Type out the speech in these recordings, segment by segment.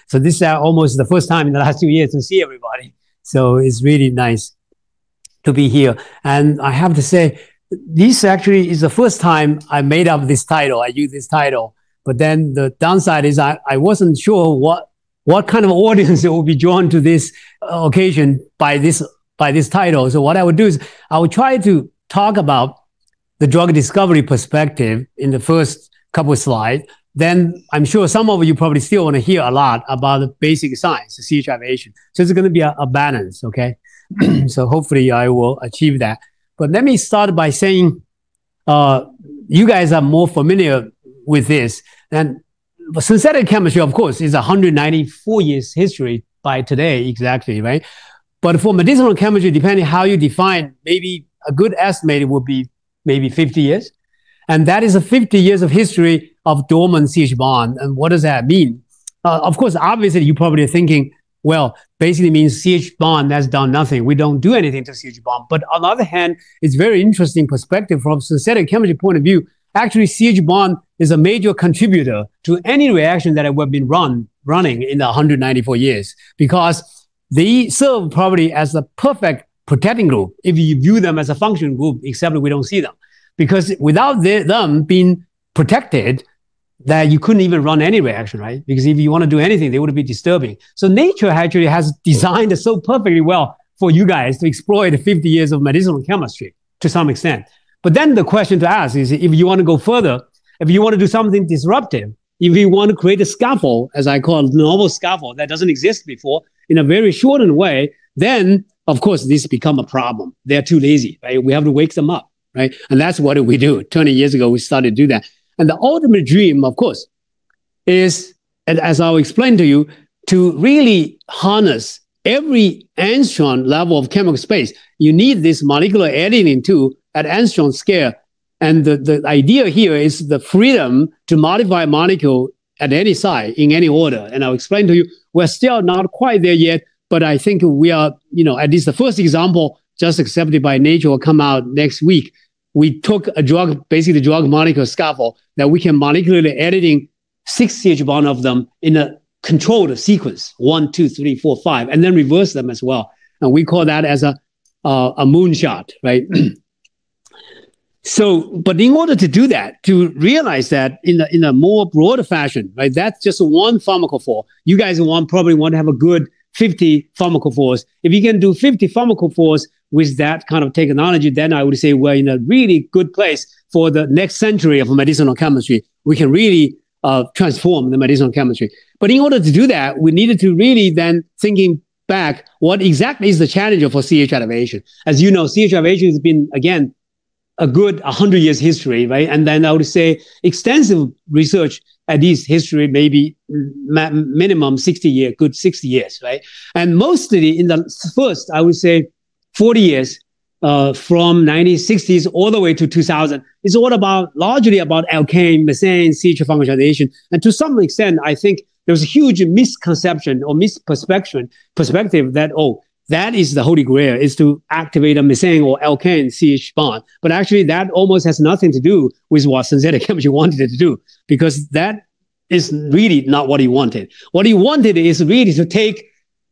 So this is almost the first time in the last 2 years to see everybody. So it's really nice to be here. And I have to say, this actually is the first time I made up this title. I use this title. But then the downside is I wasn't sure what kind of audience will be drawn to this occasion by this title. So what I would do is I would try to talk about the drug discovery perspective in the first couple of slides. Then I'm sure some of you probably still want to hear a lot about the basic science, the CH aviation. So it's going to be a balance, okay? So hopefully I will achieve that. But let me start by saying, you guys are more familiar with this. And synthetic chemistry, of course, is 194 years history by today, exactly, right? But for medicinal chemistry, depending how you define, maybe a good estimate would be maybe 50 years. And that is a 50 years of history of dormant CH bond. And what does that mean? Of course, obviously, you probably are thinking, well, basically means CH bond has done nothing. We don't do anything to CH bond. But on the other hand, it's very interesting perspective from synthetic chemistry point of view. Actually, CH bond is a major contributor to any reaction that have been running in the 194 years, because they serve probably as a perfect protecting group if you view them as a functional group, except we don't see them. Because without them being protected, that you couldn't even run any reaction, right? Because if you want to do anything, they would be disturbing. So nature actually has designed it so perfectly well for you guys to exploit 50 years of medicinal chemistry to some extent. But then the question to ask is, if you want to go further, if you want to do something disruptive, if you want to create a scaffold, as I call it, novel scaffold that doesn't exist before, in a very shortened way, then, of course, this become a problem. They're too lazy, right? We have to wake them up, right? And that's what we do. 20 years ago, we started to do that. And the ultimate dream, of course, is, and as I'll explain to you, to really harness every angstrom level of chemical space. You need this molecular editing tool at angstrom scale. And the idea here is the freedom to modify a molecule at any site, in any order. And I'll explain to you, we're still not quite there yet, but I think we are, at least the first example just accepted by Nature will come out next week. We took a drug, basically the drug molecule scaffold, that we can molecularly editing 6 CH bond of them in a controlled sequence, 1, 2, 3, 4, 5, and then reverse them as well. And we call that as a moonshot, right? So, but in order to do that, to realize that in a more broader fashion, right? That's just one pharmacophore. You guys probably want to have a good 50 pharmacophores. If you can do 50 pharmacophores with that kind of technology, then I would say we're in a really good place for the next century of medicinal chemistry. We can really transform the medicinal chemistry. But in order to do that, we needed to really then thinking back, what exactly is the challenge for CH aviation? As you know, CH aviation has been, again, a good 100 years history, right? And then I would say extensive research, at least history, maybe minimum 60 years, good 60 years, right? And mostly in the first, I would say 40 years, from 1960s all the way to 2000, it's all largely about alkane, methane, CH functionalization. And to some extent, I think there was a huge misconception or perspective that, that is the holy grail, is to activate a methane or alkane CH bond. But actually, that almost has nothing to do with what synthetic chemistry wanted it to do, because that is really not what he wanted. What he wanted is really to take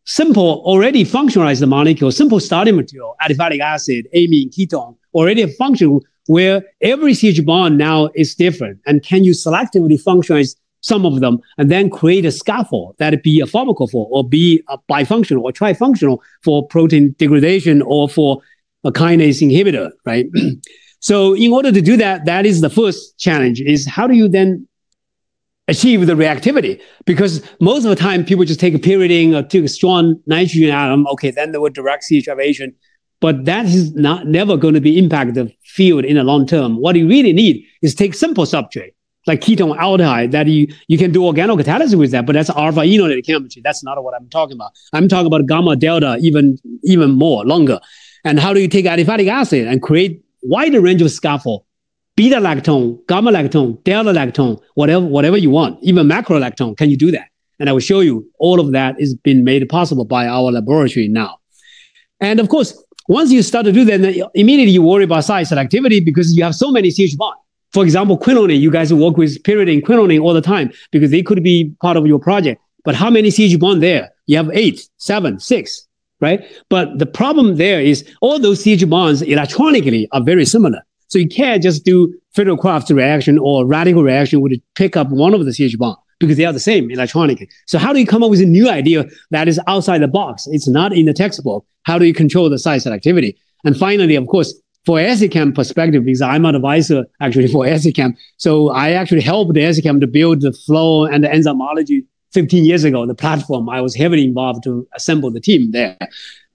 simple, already functionalized molecule, simple starting material, aliphatic acid, amine, ketone, already a function where every CH bond now is different. And can you selectively functionize some of them and then create a scaffold that be a pharmacophore or be a bifunctional or trifunctional for protein degradation or for a kinase inhibitor, right? So in order to do that, that is the first challenge, is how do you then achieve the reactivity? Because most of the time, people just take a pyridine or take a strong nitrogen atom, okay, then they will direct CH aviation. But that is never going to be impact the field in the long term. What you really need is take simple substrate, like ketone aldehyde, that you can do organocatalysis with that, but that's alpha enolated chemistry. That's not what I'm talking about. I'm talking about gamma delta, even more, longer. And how do you take aliphatic acid and create wider range of scaffold? Beta lactone, gamma lactone, delta lactone, whatever you want, even macrolactone, can you do that? And I will show you all of that is been made possible by our laboratory now. And of course, once you start to do that, then immediately you worry about site selectivity because you have so many CH bonds. For example, quinone, you guys work with pyridine, quinone all the time because they could be part of your project. But how many CH bond there? You have 8, 7, 6, right? But the problem there is all those CH bonds electronically are very similar. So you can't just do Fiddlecraft reaction or radical reaction would pick up one of the CH bond because they are the same electronically. So how do you come up with a new idea that is outside the box? It's not in the textbook. How do you control the site selectivity? And finally, of course, for SCAM perspective, because I'm an advisor actually for SCAM, so I actually helped the SCAM to build the flow and the enzymology 15 years ago, the platform. I was heavily involved to assemble the team there.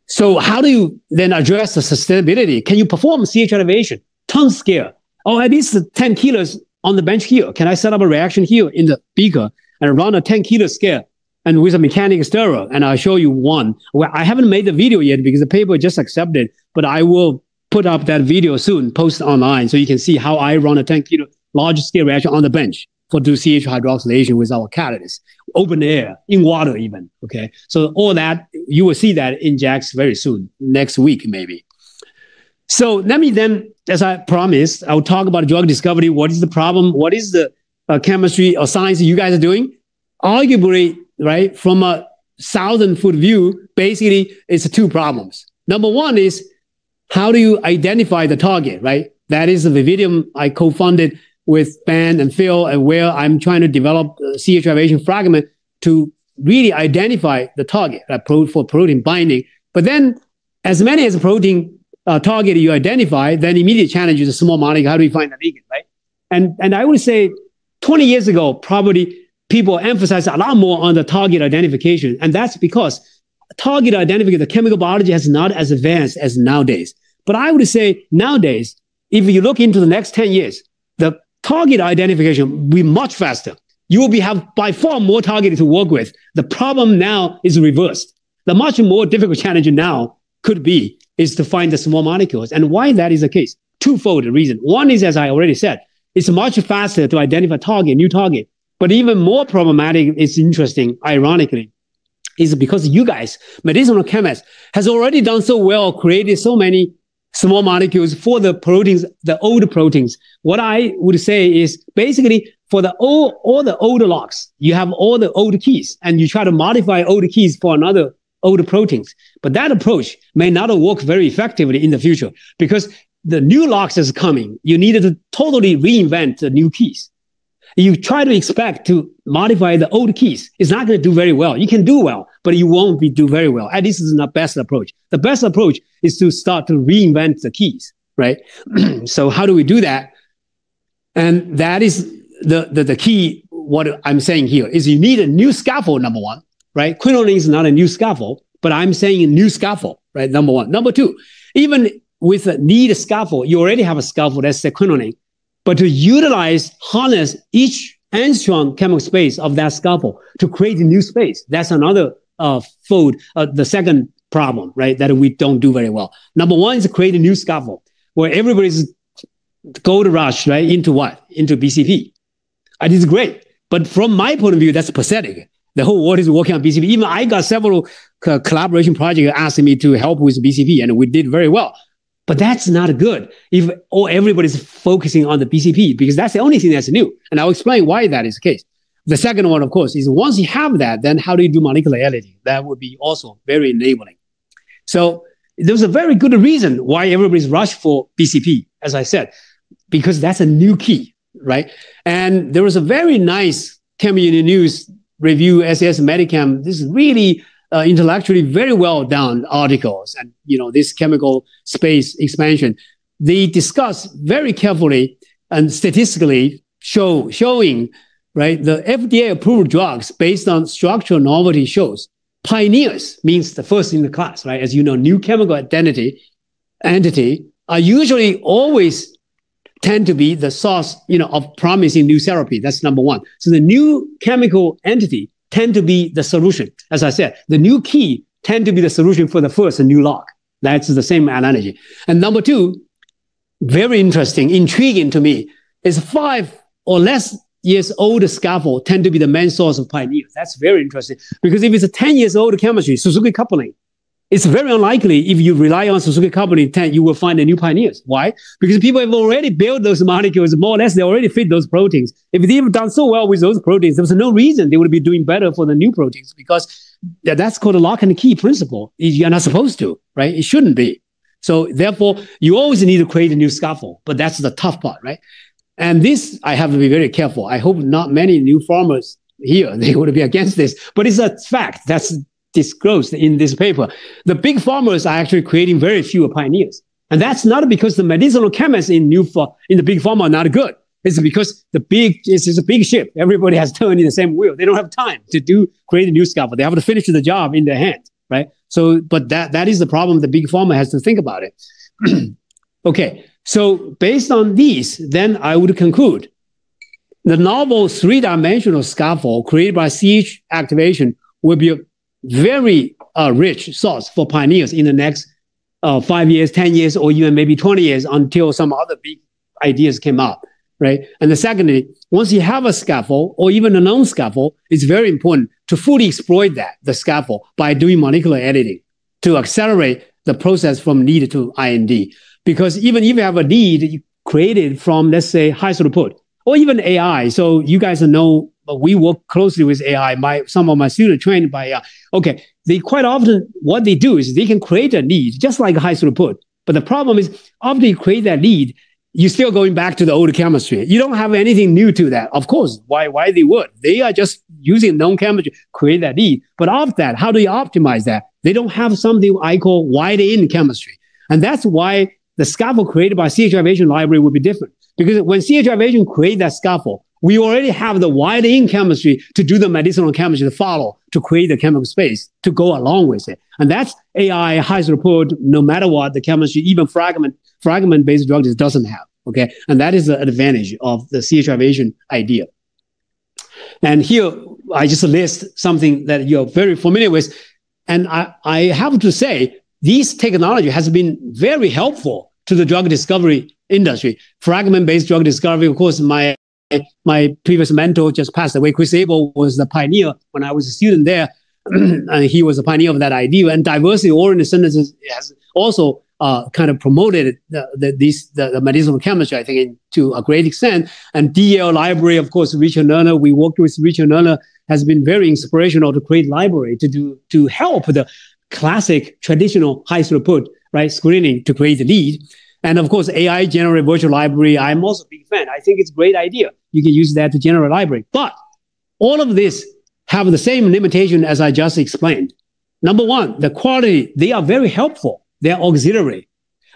So how do you then address the sustainability? Can you perform CH elevation, ton scale? Oh, at least 10 kilos on the bench here. Can I set up a reaction here in the beaker and run a 10 kilo scale and with a mechanical stirrer? And I'll show you one. Well, I haven't made the video yet because the paper just accepted, but I will put up that video soon, post online, so you can see how I run a 10 kilo large scale reaction on the bench for do CH hydroxylation with our catalyst, open air, in water even, okay? So all that, you will see that in JAX very soon, next week maybe. So let me then, as I promised, I'll talk about drug discovery. What is the problem? What is the chemistry or science you guys are doing? Arguably, right, from a 1,000-foot view, basically it's two problems. Number one is, how do you identify the target, right? That is the Vividium I co-funded with Ben and Phil, and where I'm trying to develop CH elevation fragment to really identify the target for protein binding. But then as many as a protein target you identify, then immediate challenge is a small molecule. How do you find the ligand, right? And I would say 20 years ago, probably people emphasize a lot more on the target identification. And that's because target identification, the chemical biology has not as advanced as nowadays. But I would say nowadays, if you look into the next 10 years, the target identification will be much faster. You will have by far more targets to work with. The problem now is reversed. The much more difficult challenge now could be is to find the small molecules. And why that is the case? Twofold reason. One is, as I already said, it's much faster to identify new target. But even more problematic, it's interesting, ironically, is because you guys, medicinal chemists, has already done so well, created so many small molecules for the proteins, the old proteins. What I would say is basically for all the old locks, you have all the old keys and you try to modify old keys for another old proteins. But that approach may not work very effectively in the future because the new locks is coming. You need to totally reinvent the new keys. You try to expect to modify the old keys. It's not going to do very well. You can do well, but you won't do very well. At least this is not best approach. The best approach is to start to reinvent the keys, right? So how do we do that? And that is the key. What I'm saying here is you need a new scaffold, number one, right? Quinoline is not a new scaffold, but I'm saying a new scaffold, right? Number one. Number two, even with a need scaffold, you already have a scaffold that's the quinoline. But to utilize, harness each angstrom chemical space of that scaffold to create a new space, that's another fold, the second problem, right, that we don't do very well. Number one is to create a new scaffold where everybody's gold rush, right, into what? Into BCP. And it's great. But from my point of view, that's pathetic. The whole world is working on BCP. Even I got several collaboration projects asking me to help with BCP, and we did very well. But that's not good if everybody's focusing on the BCP, because that's the only thing that's new. And I'll explain why that is the case. The second one, of course, is once you have that, then how do you do molecular editing? That would be also very enabling. So there's a very good reason why everybody's rushed for BCP, as I said, because that's a new key, right? And there was a very nice Chemistry News review, SAS Medicam. This is really intellectually very well done articles, and this chemical space expansion, they discuss very carefully and statistically showing, right, the FDA approved drugs based on structural novelty shows pioneers means the first in the class, right? As you know, new chemical entity are usually always tend to be the source, of promising new therapy. That's number one. So the new chemical entity tend to be the solution. As I said, the new key tend to be the solution for the first new lock. That's the same analogy. And number two, very interesting, intriguing to me, is 5 or less years old scaffold tend to be the main source of pioneers. That's very interesting because if it's a 10 years old chemistry, Suzuki coupling, It's very unlikely if you rely on Suzuki Carbon intent, you will find the new pioneers. Why? Because people have already built those molecules, more or less, they already fit those proteins. If they've done so well with those proteins, there's no reason they would be doing better for the new proteins, because that's called a lock and key principle. You're not supposed to, right? It shouldn't be. So therefore, you always need to create a new scaffold, but that's the tough part, right? And this, I have to be very careful. I hope not many new farmers here, they would be against this, but it's a fact that's disclosed in this paper. The big farmers are actually creating very few pioneers. And that's not because the medicinal chemists in the big pharma are not good. It's because it's a big ship. Everybody has turned in the same wheel. They don't have time to create a new scaffold. They have to finish the job in their hand, right? So, but that is the problem. The big pharma has to think about it. Okay. So based on these, then I would conclude the novel three-dimensional scaffold created by CH activation will be a very rich source for pioneers in the next 5 years, 10 years, or even maybe 20 years until some other big ideas came up, right? And the secondly, once you have a scaffold or even a known scaffold, it's very important to fully exploit the scaffold by doing molecular editing to accelerate the process from lead to IND. Because even if you have a lead created from, let's say, high throughput or even AI, so you guys know we work closely with AI. Some of my students trained by AI. Okay, they quite often, what they do is they can create a lead just like high throughput. But the problem is, after you create that lead, you're still going back to the old chemistry. You don't have anything new to that. Of course, why they would? They are just using known chemistry to create that lead. But after that, how do you optimize that? They don't have something I call wide-in chemistry. And that's why the scaffold created by CH Aviation library would be different. Because when CH Aviation create that scaffold, we already have the wide-in chemistry to do the medicinal chemistry to follow, to create the chemical space, to go along with it. And that's AI, high throughput, no matter what, the chemistry, even fragment-based drugs doesn't have, okay? And that is the advantage of the CH Aviation idea. And here, I just list something that you're very familiar with. And I have to say, this technology has been very helpful to the drug discovery industry. Fragment-based drug discovery, of course, my previous mentor just passed away. Chris Abel was the pioneer when I was a student there. And he was a pioneer of that idea. And diversity-oriented synthesis has also kind of promoted the medicinal chemistry, I think, to a great extent. And DL library, of course, Richard Lerner, we worked with Richard Lerner, has been very inspirational to create library to help the classic traditional high throughput, right, screening to create the lead. And of course, AI generate virtual library, I'm also a big fan. I think it's a great idea. You can use that to generate library. But all of this have the same limitation as I just explained. Number one, the quality, they are very helpful. They are auxiliary,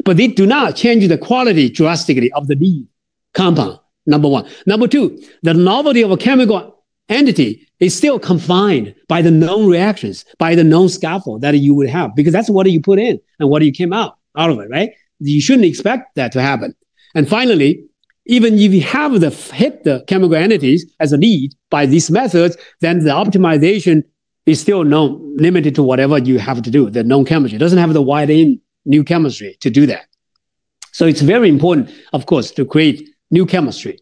but they do not change the quality drastically of the lead compound, number one. Number two, the novelty of a chemical entity is still confined by the known reactions, by the known scaffold that you would have, because that's what you put in and what you came out of it, right? You shouldn't expect that to happen. And finally, even if you have hit the chemical entities as a lead by these methods, then the optimization is still limited to whatever you have to do. The known chemistry doesn't have the wide-in new chemistry to do that. So it's very important, of course, to create new chemistry.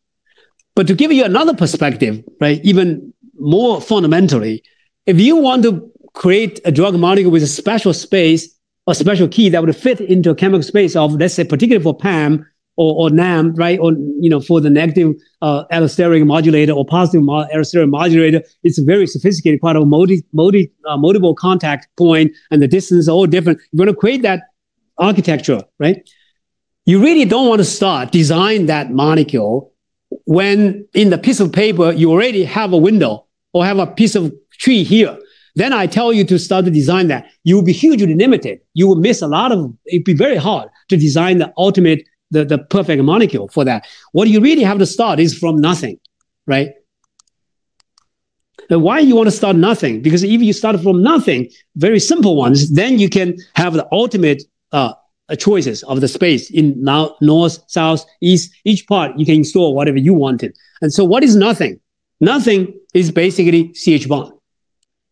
But to give you another perspective, right, even more fundamentally, if you want to create a drug molecule with a special space or special key that would fit into a chemical space of, let's say, particularly for PAM or NAM, right, or for the negative allosteric modulator or positive allosteric modulator, it's very sophisticated, quite a multiple contact point, and the distance are all different. You're going to create that architecture, right? You really don't want to design that molecule when in the piece of paper you already have a window or have a piece of tree here. Then I tell you to start to design that. You will be hugely limited. You will miss it'd be very hard to design the ultimate, the perfect molecule for that. What you really have to start is from nothing, right? And why you want to start nothing? Because if you start from nothing, very simple ones, then you can have the ultimate choices of the space in north, south, east. Each part you can install whatever you wanted. And so what is nothing? Nothing is basically CH bond.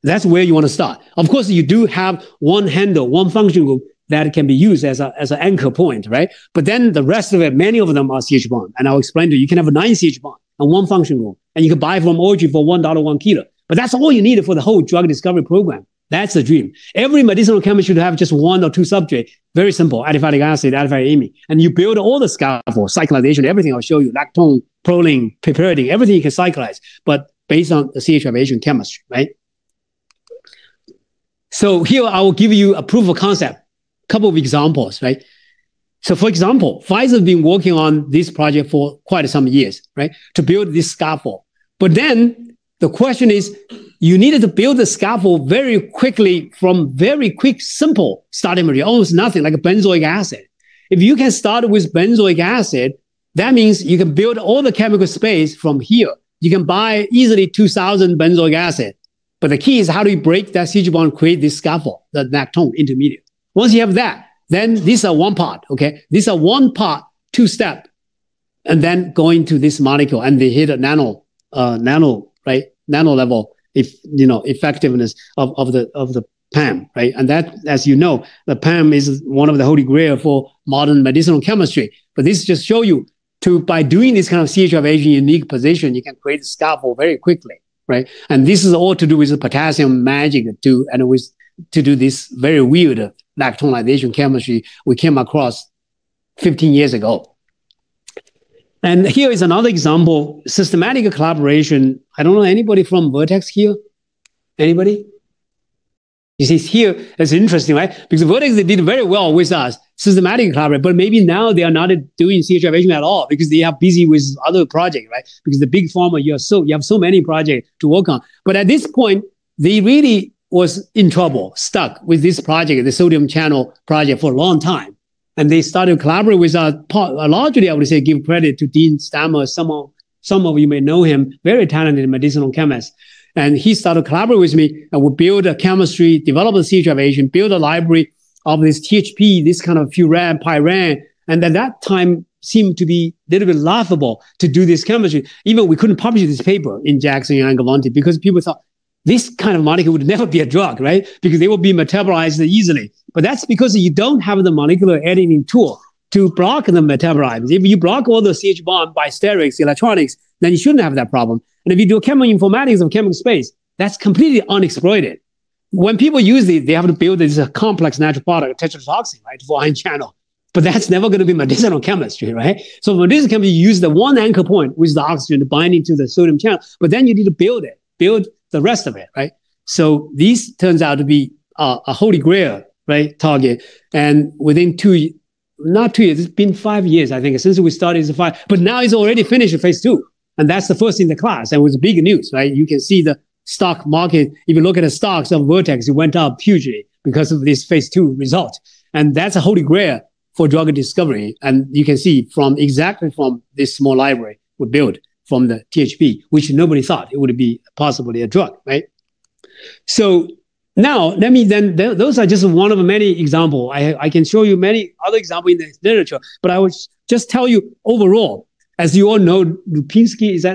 That's where you want to start. Of course, you do have one handle, one function group that can be used as an anchor point, right? But then the rest of it, many of them are CH bond. And I'll explain to you, you can have a 9 CH bond and one function group. And you can buy from Origin for $1 1 kilo. But that's all you need for the whole drug discovery program. That's the dream. Every medicinal chemist should have just one or two subjects. Very simple, aliphatic acid, aliphatic amine. And you build all the scaffold, cyclization, everything I'll show you, lactone, proline, piperidine, everything you can cyclize, but based on the CH-aviation chemistry, right? So here I will give you a proof of concept, a couple of examples, right? So for example, Pfizer has been working on this project for quite some years, right? To build this scaffold. But then the question is, you needed to build the scaffold very quickly from very quick, simple starting material, almost nothing, like a benzoic acid. If you can start with benzoic acid, that means you can build all the chemical space from here. You can buy easily 2,000 benzoic acid. But the key is how do you break that CH bond, create this scaffold, the lactone intermediate. Once you have that, then these are one part, okay? These are one part, two-step, and then going to this molecule, and they hit a nano level, effectiveness of the PAM, right? And that, as you know, the PAM is one of the holy grail for modern medicinal chemistry. But this just show you by doing this kind of CH-aviation unique position, you can create a scaffold very quickly, right? And this is all to do with the potassium magic to do this very weird lactonization chemistry we came across 15 years ago. And here is another example, systematic collaboration. I don't know anybody from Vertex here? Anybody? You see here, it's interesting, right? Because Vertex, they did very well with us, systematic collaboration, but maybe now they are not doing CH-aviation at all because they are busy with other projects, right? Because the big pharma, you have so many projects to work on. But at this point, they really was in trouble, stuck with this project, the sodium channel project, for a long time. And they started to collaborate with us. Largely, I would say, give credit to Dean Stammer. Some of you may know him, very talented medicinal chemist. And he started to collaborate with me, and we build a chemistry, develop a CH-aviation, build a library of this THP, this kind of furan, pyran. And at that time, seemed to be a little bit laughable to do this chemistry. Even we couldn't publish this paper in Jackson and Gavanti because people thought, this kind of molecule would never be a drug, right? Because they will be metabolized easily. But that's because you don't have the molecular editing tool to block the metabolism. If you block all the CH bond by sterics, electronics, then you shouldn't have that problem. And if you do chemical informatics of chemical space, that's completely unexploited. When people use it, they have to build this complex natural product, tetrodotoxin, right, for ion channel. But that's never going to be medicinal chemistry, right? So medicinal chemistry, you use the one anchor point with the oxygen binding to the sodium channel, but then you need to build the rest of it, right? So these turns out to be a holy grail, right, target. And within not 2 years, it's been 5 years, I think, since we started as a 5, but now it's already finished phase 2. And that's the first in the class. And it was big news, right? You can see the stock market. If you look at the stocks of Vertex, it went up hugely because of this phase 2 result. And that's a holy grail for drug discovery. And you can see exactly from this small library we built from the THP, which nobody thought it would be possibly a drug, right? So now, those are just one of many examples. I can show you many other examples in the literature, but I will just tell you overall, as you all know, Lipinski's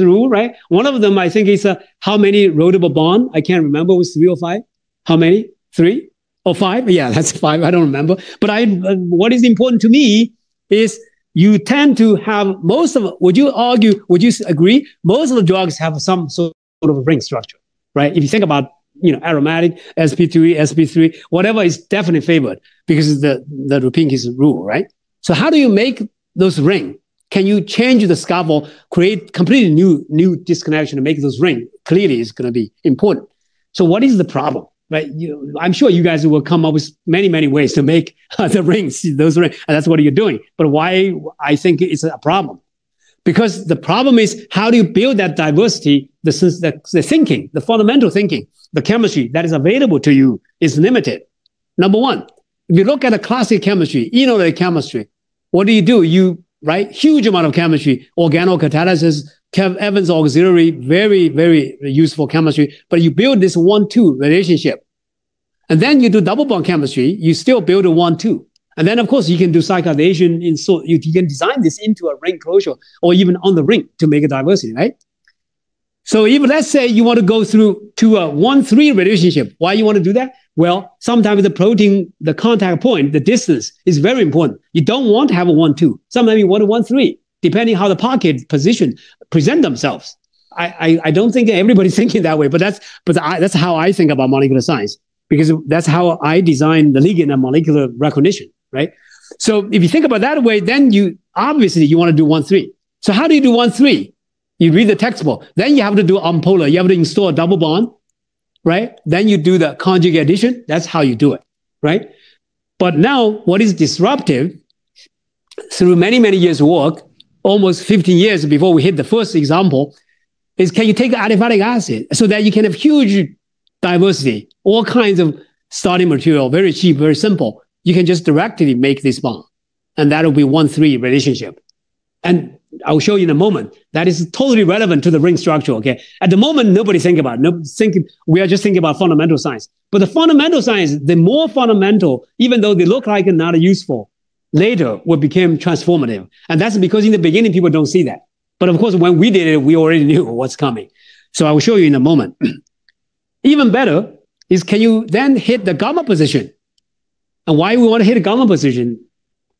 rule, right? One of them, I think, is how many rotable bond? I can't remember, was 3 or 5? How many? 3 or 5? Yeah, that's 5. I don't remember. But what is important to me is you tend to have would you agree? Most of the drugs have some sort of a ring structure, right? If you think about, aromatic, sp3, whatever is definitely favored because of the Lipinski's rule, right? So how do you make those ring? Can you change the scaffold, create completely new disconnection to make those ring? Clearly, it's going to be important. So what is the problem? Right? I'm sure you guys will come up with many, many ways to make the rings, those rings, and that's what you're doing. But why I think it's a problem? Because the problem is, how do you build that diversity? The thinking, the fundamental thinking, the chemistry that is available to you is limited. Number one, if you look at a classic chemistry, inorganic chemistry, what do? Huge amount of chemistry, organocatalysis, Evans auxiliary, very, very useful chemistry. But you build this 1-2 relationship. And then you do double bond chemistry, you still build a 1-2. And then, of course, you can do cyclization. You can design this into a ring closure or even on the ring to make a diversity, right? So if, let's say, you want to go through to a 1-3 relationship, why you want to do that? Well, sometimes the protein, the contact point, the distance is very important. You don't want to have a 1-2. Sometimes you want a 1-3, depending how the pocket position present themselves. I don't think everybody's thinking that way, but that's how I think about molecular science, because that's how I design the ligand and molecular recognition, right? So if you think about that way, then you obviously you want to do 1,3. So how do you do 1,3? You read the textbook. Then you have to do unpolar. You have to install a double bond, right? Then you do the conjugate addition. That's how you do it, right? But now what is disruptive through many, many years of work, almost 15 years before we hit the first example, is can you take aliphatic acid so that you can have huge diversity, all kinds of starting material, very cheap, very simple. You can just directly make this bond. And that will be 1,3 relationship. And I'll show you in a moment. That is totally relevant to the ring structure, okay? At the moment, nobody think about it. We are just thinking about fundamental science. But the fundamental science, the more fundamental, even though they look like not useful, later will become transformative. And that's because in the beginning, people don't see that. But of course, when we did it, we already knew what's coming. So I will show you in a moment. Even better is, can you then hit the gamma position? And why we want to hit a gamma position?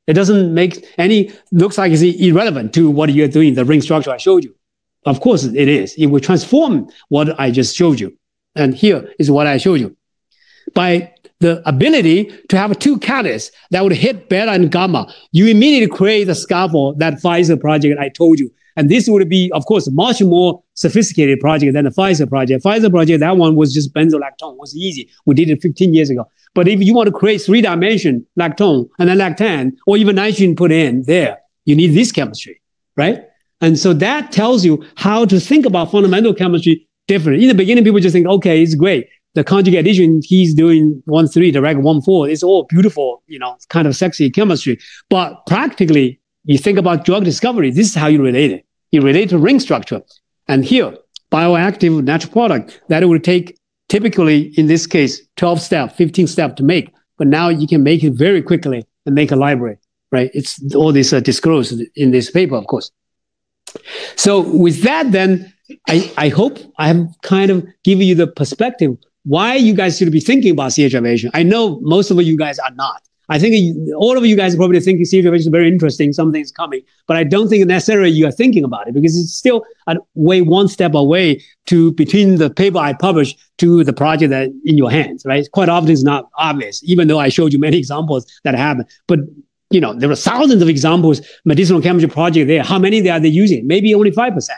It doesn't make any, looks like it's irrelevant to what you're doing, the ring structure I showed you. Of course it is. It will transform what I just showed you. And here is what I showed you. By the ability to have two catalysts that would hit beta and gamma, you immediately create the scaffold, that Pfizer project I told you. And this would be, of course, much more sophisticated project than the Pfizer project. Pfizer project, that one was just benzolactone. It was easy. We did it 15 years ago. But if you want to create three-dimension lactone and then lactan, or even nitrogen put in there, you need this chemistry, right? And so that tells you how to think about fundamental chemistry differently. In the beginning, people just think, okay, it's great. The conjugate addition, he's doing 1,3, direct 1,4. It's all beautiful, kind of sexy chemistry. But practically, you think about drug discovery, this is how you relate it. You relate to ring structure. And here, bioactive natural product, that it would take typically, in this case, 12 steps, 15 steps to make. But now you can make it very quickly and make a library, right? It's all this disclosed in this paper, of course. So with that, then, I hope I have kind of given you the perspective why you guys should be thinking about CH aviation. I know most of you guys are not. I think all of you guys probably think CH aviation is very interesting, something's coming, but I don't think necessarily you are thinking about it because it's still one step away between the paper I published to the project that in your hands, right? Quite often it's not obvious, even though I showed you many examples that happen. But there are thousands of examples, medicinal chemistry project there. How many are they using? Maybe only 5%.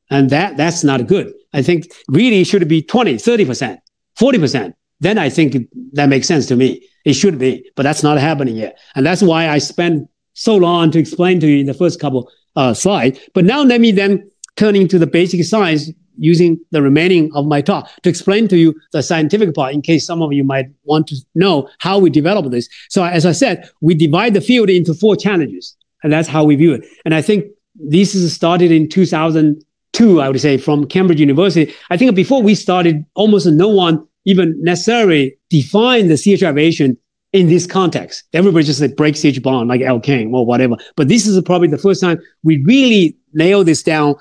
And that's not good. I think really it should be 20, 30%, 40%. Then I think that makes sense to me. It should be, but that's not happening yet. And that's why I spent so long to explain to you in the first couple slides. But now let me then turn into the basic science using the remaining of my talk to explain to you the scientific part in case some of you might want to know how we develop this. So as I said, we divide the field into 4 challenges, and that's how we view it. And I think this is started in 2002, I would say, from Cambridge University. I think before we started, almost no one even necessarily defined the CH aviation in this context. Everybody just said break CH bond like alkane or whatever. But this is probably the first time we really nail this down.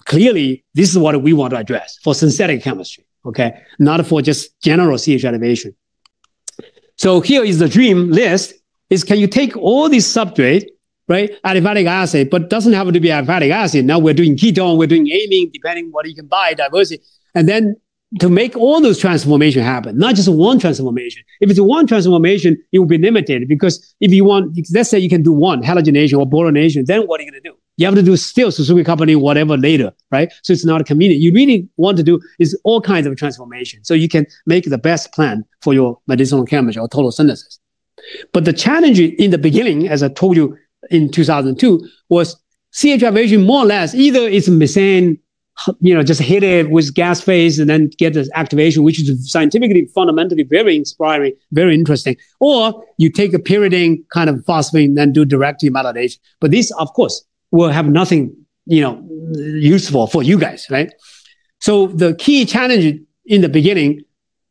Clearly, this is what we want to address for synthetic chemistry, okay? Not for just general CH aviation. So here is the dream list, is can you take all these substrate, right? Aliphatic acid, but doesn't have to be aliphatic acid. Now we're doing ketone, we're doing amine, depending what you can buy, diversity. And then to make all those transformations happen, not just one transformation. If it's one transformation, it will be limited because if you want, let's say you can do one halogenation or boronation, then what are you going to do? You have to do still Suzuki company, whatever later, right? So it's not convenient. You really want to do is all kinds of transformation so you can make the best plan for your medicinal chemistry or total synthesis. But the challenge in the beginning, as I told you in 2002, was CH aviation more or less either it's methane, just hit it with gas phase and then get the activation, which is scientifically, fundamentally very inspiring, very interesting. Or you take a pyridine kind of phosphine and then do direct demyelination. But this, of course, will have nothing, useful for you guys, right? So the key challenge in the beginning,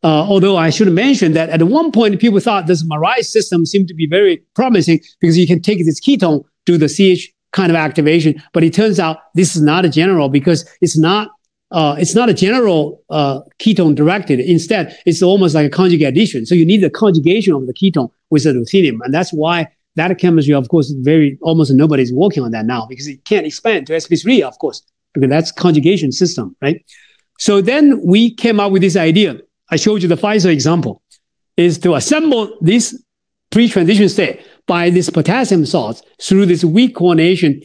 although I should mention that at one point people thought this Mirai system seemed to be very promising because you can take this ketone, do the CH kind of activation, but it turns out this is not a general because it's not a general ketone directed. Instead, it's almost like a conjugate addition. So you need the conjugation of the ketone with the ruthenium, and that's why that chemistry, of course, almost nobody's working on that now because it can't expand to sp3, of course, because that's conjugation system, right? So then we came up with this idea. I showed you the Pfizer example, is to assemble this pre-transition state by this potassium salts through this weak coordination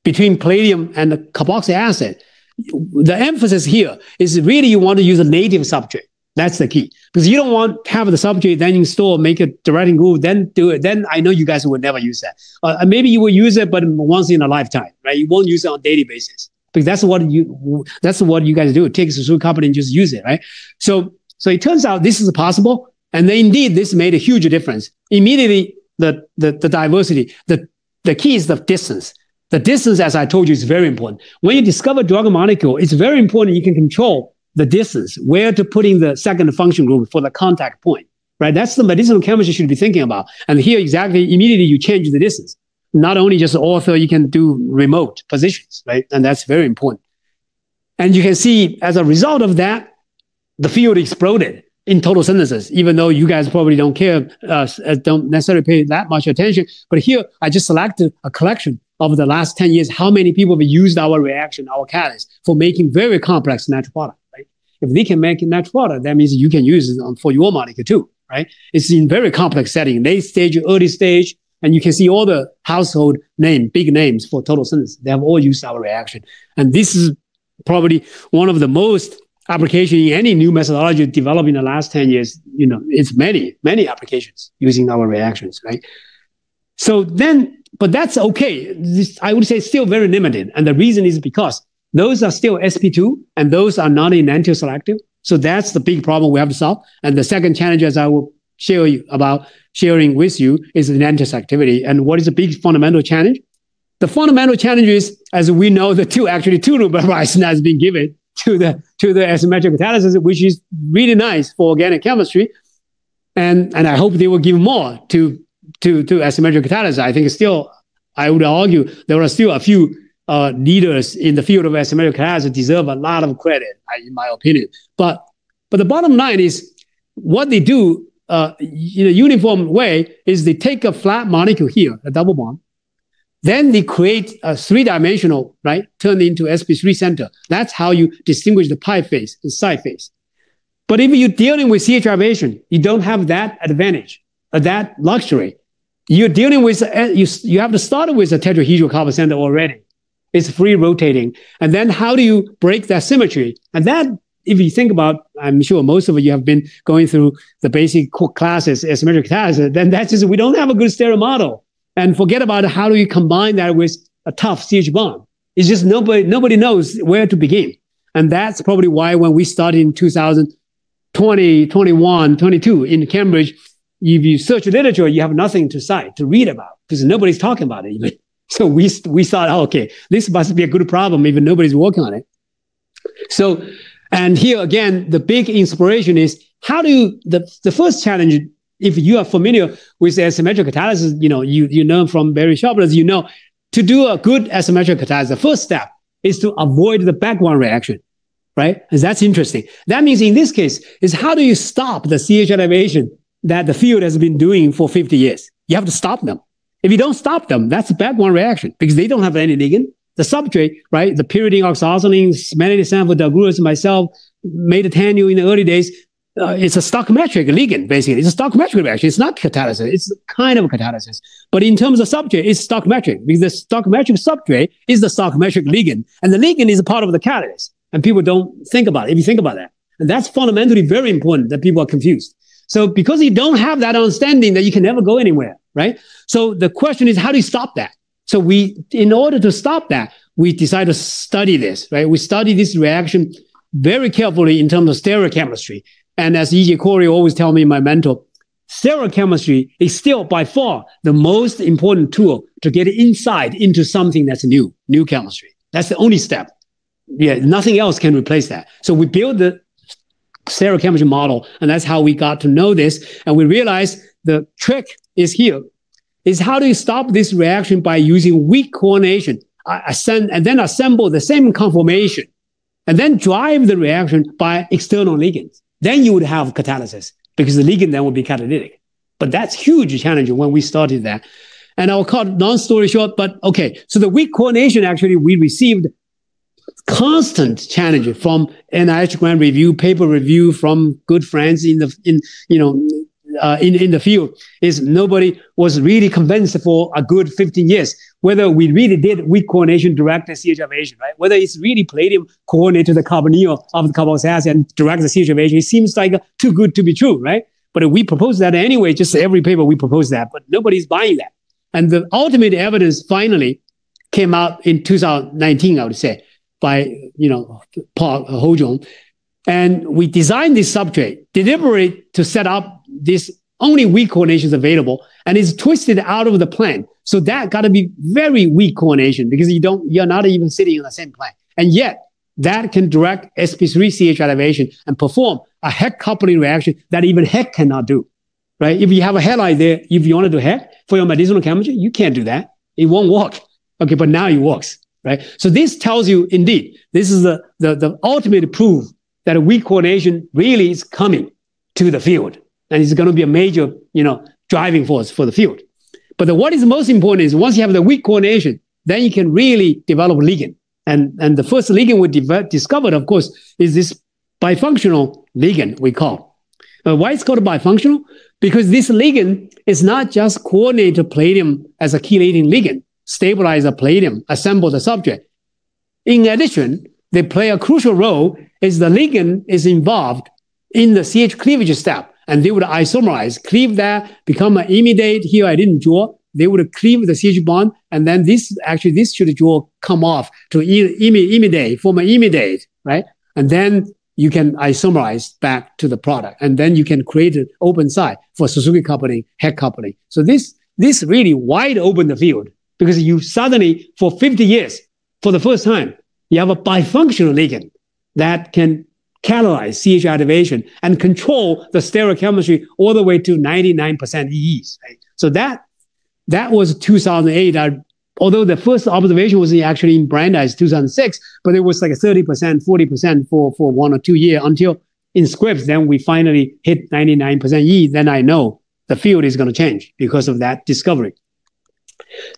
between palladium and the carboxylic acid. The emphasis here is really you want to use a native substrate. That's the key. Because you don't want to have the substrate, then install, make it directing groove, then do it. Then I know you guys would never use that. Maybe you will use it, but once in a lifetime, right? You won't use it on a daily basis. Because that's what you guys do. Take it through a company and just use it, right? So it turns out this is possible. And then indeed, this made a huge difference. Immediately, the diversity, the key is the distance. The distance, as I told you, is very important. When you discover drug molecule, it's very important you can control the distance, where to put in the second function group for the contact point, right? That's the medicinal chemistry should be thinking about. And here, exactly, immediately you change the distance. Not only just ortho, you can do remote positions, right? And that's very important. And you can see, as a result of that, the field exploded in total synthesis, even though you guys probably don't care, don't necessarily pay that much attention. But here, I just selected a collection of the last 10 years, how many people have used our reaction, our catalyst, for making very complex natural product, right? If they can make a natural product, that means you can use it for your molecule too, right? It's in very complex setting, late stage, early stage, and you can see all the household big names for total synthesis. They have all used our reaction. And this is probably one of the most application in any new methodology developed in the last 10 years. You know, it's many, many applications using our reactions, right? So then, but that's okay. This, I would say, it's still very limited. And the reason is because those are still sp2 and those are not enantiomer selective. So that's the big problem we have to solve. And the second challenge, as I will share you about sharing with you, is the enantiomer selectivity. And what is the big fundamental challenge? The fundamental challenge is, as we know, the two Nobel Prizes has been given to the asymmetric catalysis, which is really nice for organic chemistry. And I hope they will give more to asymmetric catalysis. I think still, I would argue there are still a few leaders in the field of asymmetric catalysis deserve a lot of credit, in my opinion. But the bottom line is what they do in a uniform way is they take a flat molecule here, a double bond, then they create a three-dimensional, right, turned into sp3 center. That's how you distinguish the pi phase, the psi phase. But if you're dealing with CH derivation, you don't have that advantage, that luxury. You're dealing with, you have to start with a tetrahedral carbon center already. It's free rotating. And then how do you break that symmetry? And that, if you think about, I'm sure most of you have been going through the basic classes, asymmetric catalysis, then that's just, we don't have a good stereo model. And forget about how do you combine that with a tough CH bond. It's just nobody knows where to begin. And that's probably why when we started in 2020, 21, 22 in Cambridge, if you search the literature, you have nothing to cite, to read about, because nobody's talking about it even. So we thought, oh, okay, this must be a good problem, even nobody's working on it. So, and here again, the big inspiration is how do you, the first challenge, if you are familiar with asymmetric catalysis, you know from Barry Sharpless, you know, to do a good asymmetric catalysis, the first step is to avoid the background reaction, right? And that's interesting. That means in this case is how do you stop the CH elevation that the field has been doing for 50 years? You have to stop them. If you don't stop them, that's a background reaction because they don't have any ligand. The substrate, right? The pyridine oxazolines, Smelly, Sanford, Delgrouris, myself, made a Tanu in the early days. It's a stoichiometric ligand, basically. It's a stoichiometric reaction. It's not catalysis. It's kind of a catalysis. But in terms of substrate, it's stoichiometric because the stoichiometric substrate is the stoichiometric ligand. And the ligand is a part of the catalyst. And people don't think about it, if you think about that. And that's fundamentally very important that people are confused. So because you don't have that understanding, that you can never go anywhere, right? So the question is, how do you stop that? So in order to stop that, we decided to study this, right? We study this reaction very carefully in terms of stereochemistry. And as E.J. Corey always tell me, my mentor, stereochemistry is still by far the most important tool to get inside into something that's new chemistry. That's the only step. Yeah, nothing else can replace that. So we built the stereochemistry model, and that's how we got to know this. And we realized the trick is here, is how do you stop this reaction by using weak coordination, and then assemble the same conformation, and then drive the reaction by external ligands. Then you would have catalysis because the ligand then would be catalytic. But that's huge challenge when we started that. And I'll cut long story short, but okay. So the weak coordination, actually, we received constant challenge from NIH grant review, paper review from good friends in the field is nobody was really convinced for a good 15 years whether we really did weak coordination direct the CH elevation, right? Whether it's really palladium coordinate to the carbonyl of the carboxylic acid and direct the CH elevation. It seems like too good to be true, right? But we propose that anyway, just every paper we propose that, but nobody's buying that. And the ultimate evidence finally came out in 2019, I would say, by, Paul Hojong. And we designed this substrate deliberately to set up this only weak coordinations available, and it's twisted out of the plane. So that got to be very weak coordination because you're not even sitting in the same plane. And yet that can direct sp3 CH elevation and perform a Heck coupling reaction that even Heck cannot do, right? If you have a halide there, if you want to do Heck for your medicinal chemistry, you can't do that. It won't work. Okay, but now it works, right? So this tells you, indeed, this is the ultimate proof that a weak coordination really is coming to the field. And it's going to be a major, driving force for the field. But what is most important is once you have the weak coordination, then you can really develop ligand. And the first ligand we discovered, of course, is this bifunctional ligand we call. Why it's called bifunctional? Because this ligand is not just coordinate to palladium as a chelating ligand, stabilize the palladium, assemble the subject. In addition, they play a crucial role is the ligand is involved in the CH cleavage step. And they would isomerize, cleave that, become an imidate. Here I didn't draw. They would cleave the CH bond, and then this should draw come off to imidate, form an imidate, right? And then you can isomerize back to the product, and then you can create an open site for Suzuki coupling, Heck coupling. So this really wide open the field because you suddenly, for 50 years, for the first time, you have a bifunctional ligand that can catalyze CH activation and control the stereochemistry all the way to 99% EEs. Right? So that was 2008. Although the first observation was actually in Brandeis 2006, but it was like a 30%, 40% for 1 or 2 years until in Scripps, then we finally hit 99% E. Then I know the field is going to change because of that discovery.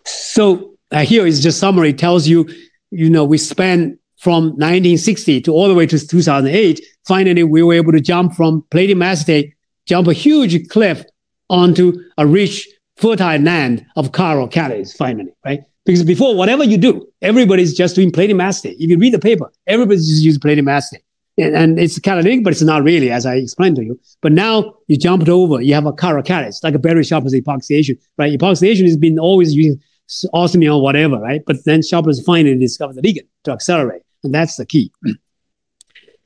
So here is just summary, tells you, we spent from 1960 to all the way to 2008, finally we were able to jump from palladium acetate, jump a huge cliff onto a rich, fertile land of chiral catalase, finally, right? Because before, whatever you do, everybody's just doing palladium acetate. If you read the paper, everybody's just using palladium acetate. And it's catalytic, but it's not really, as I explained to you. But now you jumped over, you have a chiral catalase, like a Barry Sharpless epoxidation, right? Epoxidation has been always using osmium or whatever, right? But then Sharpless finally discovered the ligand to accelerate. And that's the key.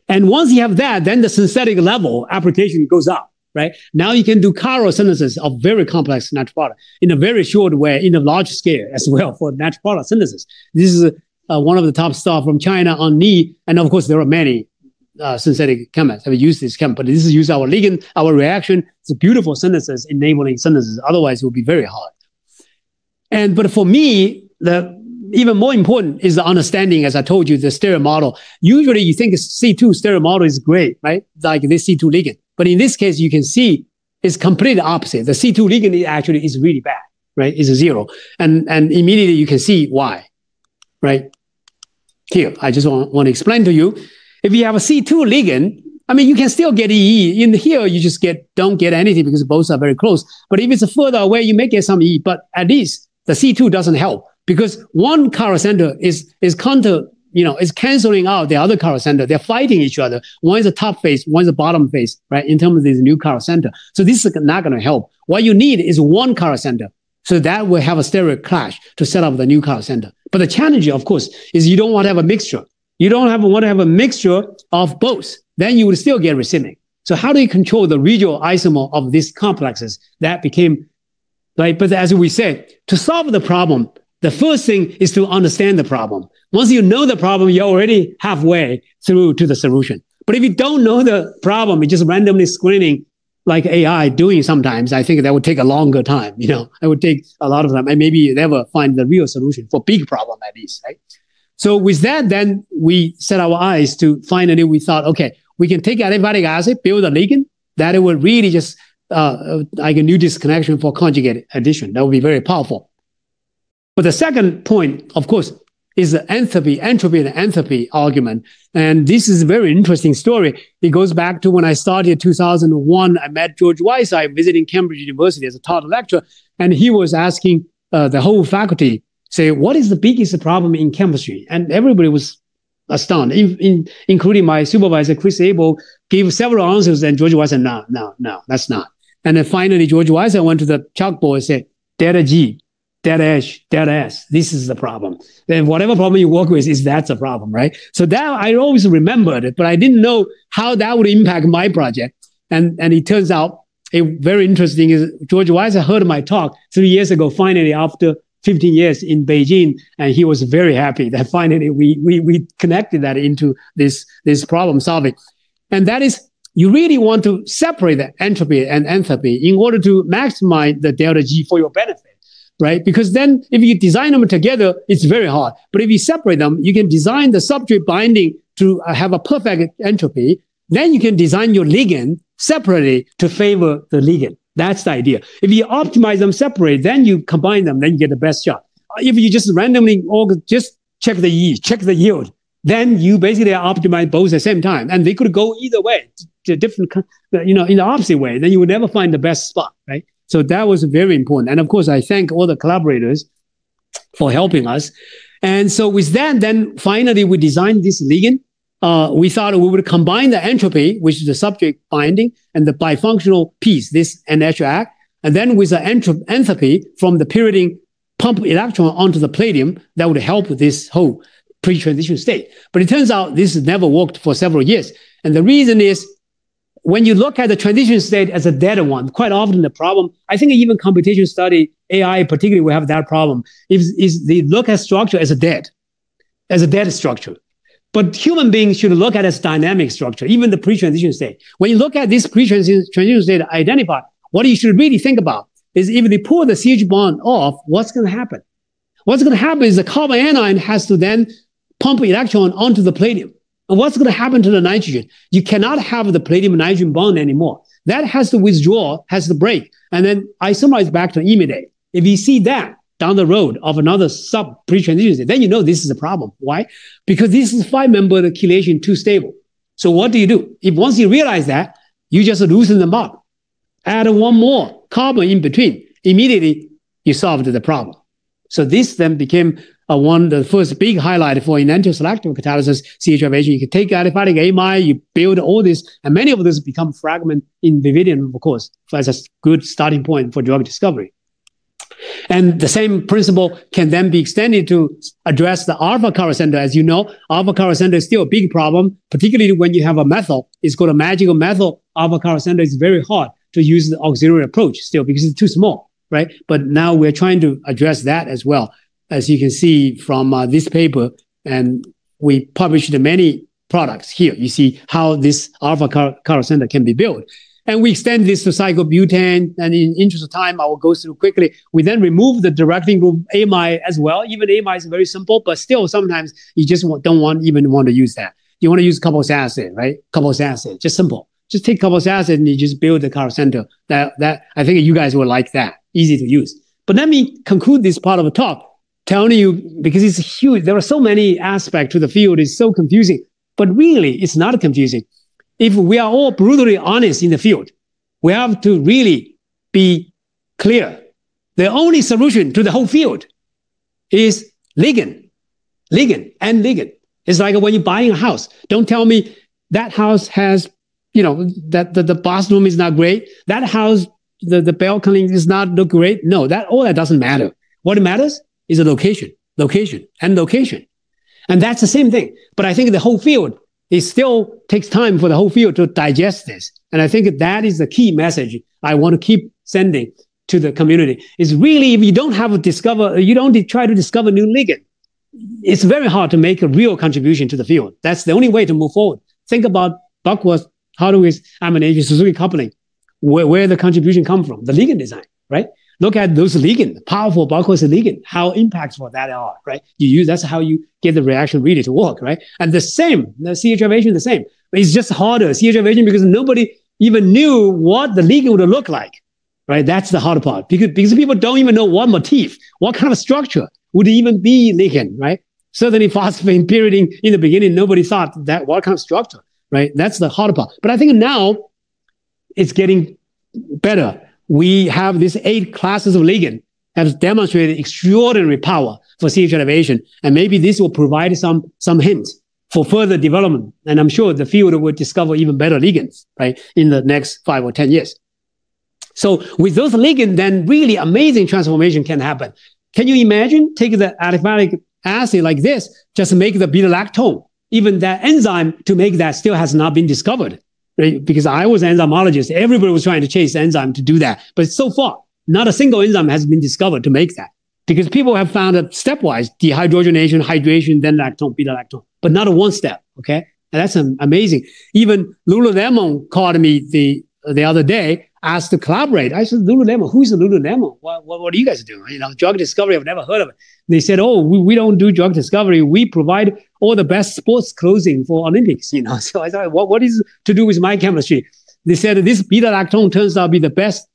And once you have that, then the synthetic level application goes up, right? Now you can do chiral synthesis of very complex natural product in a very short way, in a large scale as well for natural product synthesis. This is one of the top stuff from China on knee. And of course, there are many synthetic chemists have used this chem, but this is use our ligand, our reaction. It's a beautiful synthesis, enabling synthesis. Otherwise, it would be very hard. But for me, even more important is the understanding, as I told you, the stereo model. Usually you think C2 stereo model is great, right? Like this C2 ligand. But in this case, you can see it's completely opposite. The C2 ligand actually is really bad, right? It's a 0. And immediately you can see why, right? Here, I just want to explain to you. If you have a C2 ligand, I mean, you can still get EE. In here, you just don't get anything because both are very close. But if it's further away, you may get some EE. But at least the C2 doesn't help. Because one chiral center is canceling out the other chiral center. They're fighting each other. One is the top face, one is the bottom face, right? In terms of this new chiral center. So this is not going to help. What you need is one chiral center. So that will have a stereo clash to set up the new chiral center. But the challenge, of course, is you don't want to have a mixture. You don't want to have a mixture of both. Then you would still get racemic. So how do you control the regional isomer of these complexes? That became, right? But as we said, to solve the problem, the first thing is to understand the problem. Once you know the problem, you're already halfway through to the solution. But if you don't know the problem, you're just randomly screening like AI doing sometimes, I think that would take a longer time. It would take a lot of time and maybe you never find the real solution for big problem at least, right? So with that, then we set our eyes to finally we thought, okay, we can take aliphatic acid, build a ligand that it would really just like a new disconnection for conjugate addition. That would be very powerful. But the second point, of course, is the entropy and enthalpy argument. And this is a very interesting story. It goes back to when I started in 2001. I met George Whiteside visiting Cambridge University as a taught lecturer. And he was asking the whole faculty, say, what is the biggest problem in chemistry? And everybody was astounded, including my supervisor, Chris Abel, gave several answers. And George Whiteside said, no, that's not. And then finally, George Whiteside went to the chalkboard and said, delta G, delta H, delta S. This is the problem. Then whatever problem you work with, that's a problem, right? So that I always remembered it, but I didn't know how that would impact my project. And it turns out, very interesting is George Whiteside heard my talk 3 years ago, finally, after 15 years in Beijing, and he was very happy that finally we connected that into this problem solving. And that is, you really want to separate the entropy and enthalpy in order to maximize the delta G for your benefit, right? Because then if you design them together, it's very hard. But if you separate them, you can design the substrate binding to have a perfect entropy. Then you can design your ligand separately to favor the ligand. That's the idea. If you optimize them separate, then you combine them, then you get the best shot. If you just randomly just check the yield, then you basically optimize both at the same time. And they could go either way, to different, in the opposite way. Then you would never find the best spot, right? So that was very important. And of course, I thank all the collaborators for helping us. And so with that, then finally we designed this ligand. We thought we would combine the entropy, which is the subject binding, and the bifunctional piece, this NHAC, and then with the enthalpy from the pyridine pump electron onto the palladium, that would help with this whole pre-transition state. But it turns out this never worked for several years. And the reason is, when you look at the transition state as a dead one, quite often the problem, I think even computation study, AI particularly, will have that problem, is they look at structure as a dead structure. But human beings should look at it as dynamic structure, even the pre-transition state. When you look at this pre-transition state identified, what you should really think about is if they pull the CH bond off, what's going to happen? What's going to happen is the carbon anion has to then pump electron onto the palladium. And what's going to happen to the nitrogen? You cannot have the palladium-nitrogen bond anymore. That has to withdraw, has to break, and then isomerize back to imidate. If you see that down the road of another sub-pre-transition state, then you know this is a problem. Why? Because this is 5-member chelation too stable. So what do? If once you realize that, you just loosen them up. Add one more carbon in between. Immediately, you solved the problem. So this then became the first big highlight for enantioselective catalysis, CHFH. You can take aliphatic amide, you build all this, and many of those become fragment in vividium, of course, as a good starting point for drug discovery. And the same principle can then be extended to address the alpha chiral center. As you know, alpha chiral center is still a big problem, particularly when you have a methyl. It's called a magical methyl. Alpha chiral center is very hard to use the auxiliary approach still because it's too small, right? But now we're trying to address that as well. As you can see from this paper, and we published many products here. You see how this alpha chiral center can be built. And we extend this to cyclobutane, and in interest of time, I will go through quickly. We then remove the directing group amide as well. Even amide is very simple, but still sometimes you just don't even want to use that. You want to use carboxylic acid, right? Carboxylic acid, just simple. Just take carboxylic acid and you just build the chiral center. That I think you guys will like that. Easy to use. But let me conclude this part of the talk, telling you, because it's huge. There are so many aspects to the field. It's so confusing, but really it's not confusing. If we are all brutally honest in the field, we have to really be clear. The only solution to the whole field is ligand. It's like when you're buying a house. Don't tell me that house has, that the bathroom is not great. That house, the balcony is not look great. No, all that doesn't matter. What matters is the location. And that's the same thing. But I think the whole field, it still takes time for the whole field to digest this. And I think that is the key message I want to keep sending to the community. Is really, if you don't you don't try to discover new ligand, it's very hard to make a real contribution to the field. That's the only way to move forward. Think about Buckworth, Hardaway's amination, Suzuki coupling, where the contribution come from, the ligand design, right? Look at those ligand, powerful Buckworth ligand, how impactful that are, right? That's how you get the reaction really to work, right? And the CHFH, the same. It's just harder, CHFH, because nobody even knew what the ligand would look like, right? That's the hard part, because people don't even know what motif, what kind of structure would even be ligand, right? Certainly phosphine pyridine in the beginning, nobody thought that what kind of structure, right? That's the hard part. But I think now it's getting better. We have these 8 classes of ligand have demonstrated extraordinary power for CH elevation. And maybe this will provide some hints for further development. And I'm sure the field will discover even better ligands, right, in the next 5 or 10 years. So with those ligands, then really amazing transformation can happen. Can you imagine take the aliphatic acid like this, just make the beta-lactone? Even that enzyme to make that still has not been discovered, right? Because I was an enzymologist. Everybody was trying to chase the enzyme to do that. But so far, not a single enzyme has been discovered to make that. Because people have found that stepwise, dehydrogenation, hydration, then lactone, beta-lactone, but not a one step, okay? And that's amazing. Even Lululemon called me the other day, asked to collaborate. I said, Lululemon, who's the Lululemon? What are you guys doing? You know, drug discovery, I've never heard of it. They said, oh, we don't do drug discovery. We provide all the best sports clothing for Olympics, you know. So I thought, what is to do with my chemistry? They said this beta-lactone turns out to be the best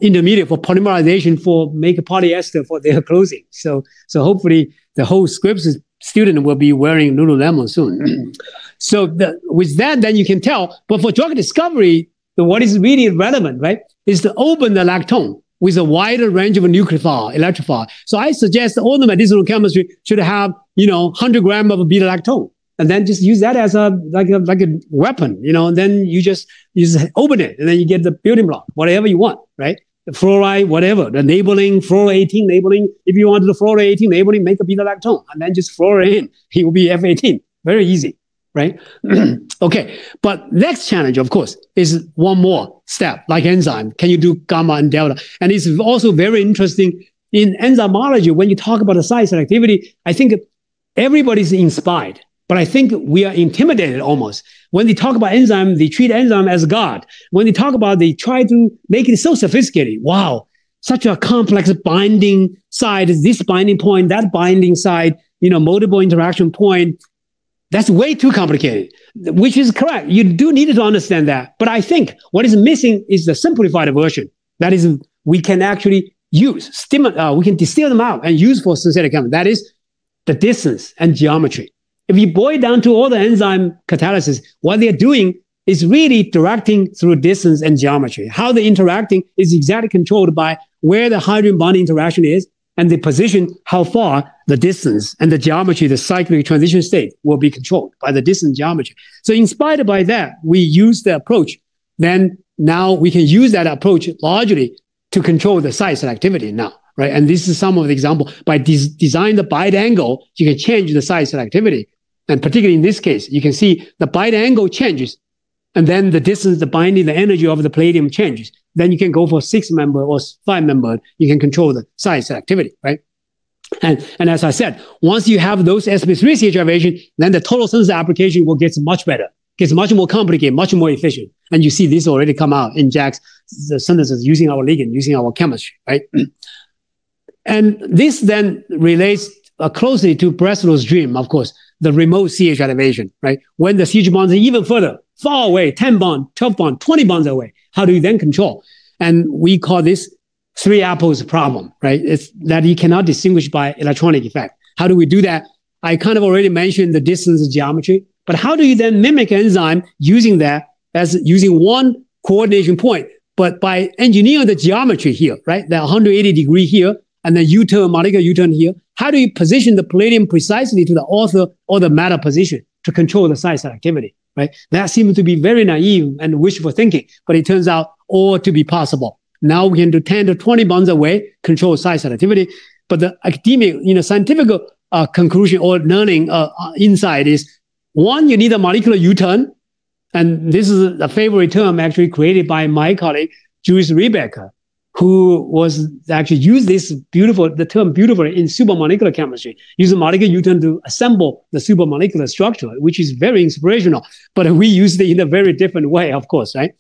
intermediate for polymerization for make polyester for their clothing. So hopefully the whole Scripps student will be wearing Lululemon soon. So with that, then you can tell. But for drug discovery, what is really relevant, right, is to open the lactone with a wider range of nucleophile, electrophile. So I suggest all the medicinal chemistry should have, 100 grams of beta-lactone. And then just use that as like a weapon, and then you just open it, and then you get the building block, whatever you want, right? The fluoride, whatever, the labeling, fluoro 18 labeling. If you want the fluoro 18 labeling, make a beta-lactone, and then just fluoro in. It will be F18. Very easy, right? Okay, but next challenge, of course, is one more step, like enzyme. Can you do gamma and delta? And it's also very interesting in enzymology, when you talk about the site selectivity, I think everybody's inspired. But I think we are intimidated almost. When they talk about enzyme, they treat enzyme as God. When they talk about, they try to make it so sophisticated. Wow, such a complex binding side, this binding point, that binding side, multiple interaction point. That's way too complicated, which is correct. You do need to understand that. But I think what is missing is the simplified version. That is, we can actually use, we can distill them out and use for synthetic chemistry. That is the distance and geometry. If you boil down to all the enzyme catalysis, what they're doing is really directing through distance and geometry. How they're interacting is exactly controlled by where the hydrogen bonding interaction is and the position, how far the distance and the geometry, the cyclic transition state will be controlled by the distance geometry. So inspired by that, we use the approach. Then now we can use that approach largely to control the site selectivity now. Right? And this is some of the example. By design the bite angle, you can change the site selectivity. And particularly in this case, you can see the bite angle changes, and then the distance, the binding, the energy of the palladium changes. Then you can go for 6-member or 5-member. You can control the site selectivity, right? And as I said, once you have those sp3 CH elevation, then the total synthesis application will get much better, gets much more complicated, much more efficient. And you see this already come out in Jack's synthesis using our ligand, using our chemistry, right? And this then relates closely to Breslow's dream, of course, the remote CH elevation, right? When the CH bonds are even further, far away, 10 bond, 12 bond, 20 bonds away, how do you then control? And we call this 3 apples problem, right? It's that you cannot distinguish by electronic effect. How do we do that? I kind of already mentioned the distance geometry, but how do you then mimic enzyme using that as using one coordination point, but by engineering the geometry here, right? The 180 degree here, and then U-turn, molecular U-turn here. How do you position the palladium precisely to the ortho or the matter position to control the site selectivity, right? That seems to be very naive and wishful thinking, but it turns out all to be possible. Now we can do 10 to 20 bonds away, control site selectivity. But the academic, scientific conclusion or learning insight is, one, you need a molecular U-turn. And this is a favorite term actually created by my colleague, Julius Rebecca, who was actually used the term beautiful in supermolecular chemistry, using molecular U-turn to assemble the supermolecular structure, which is very inspirational. But we used it in a very different way, of course, right?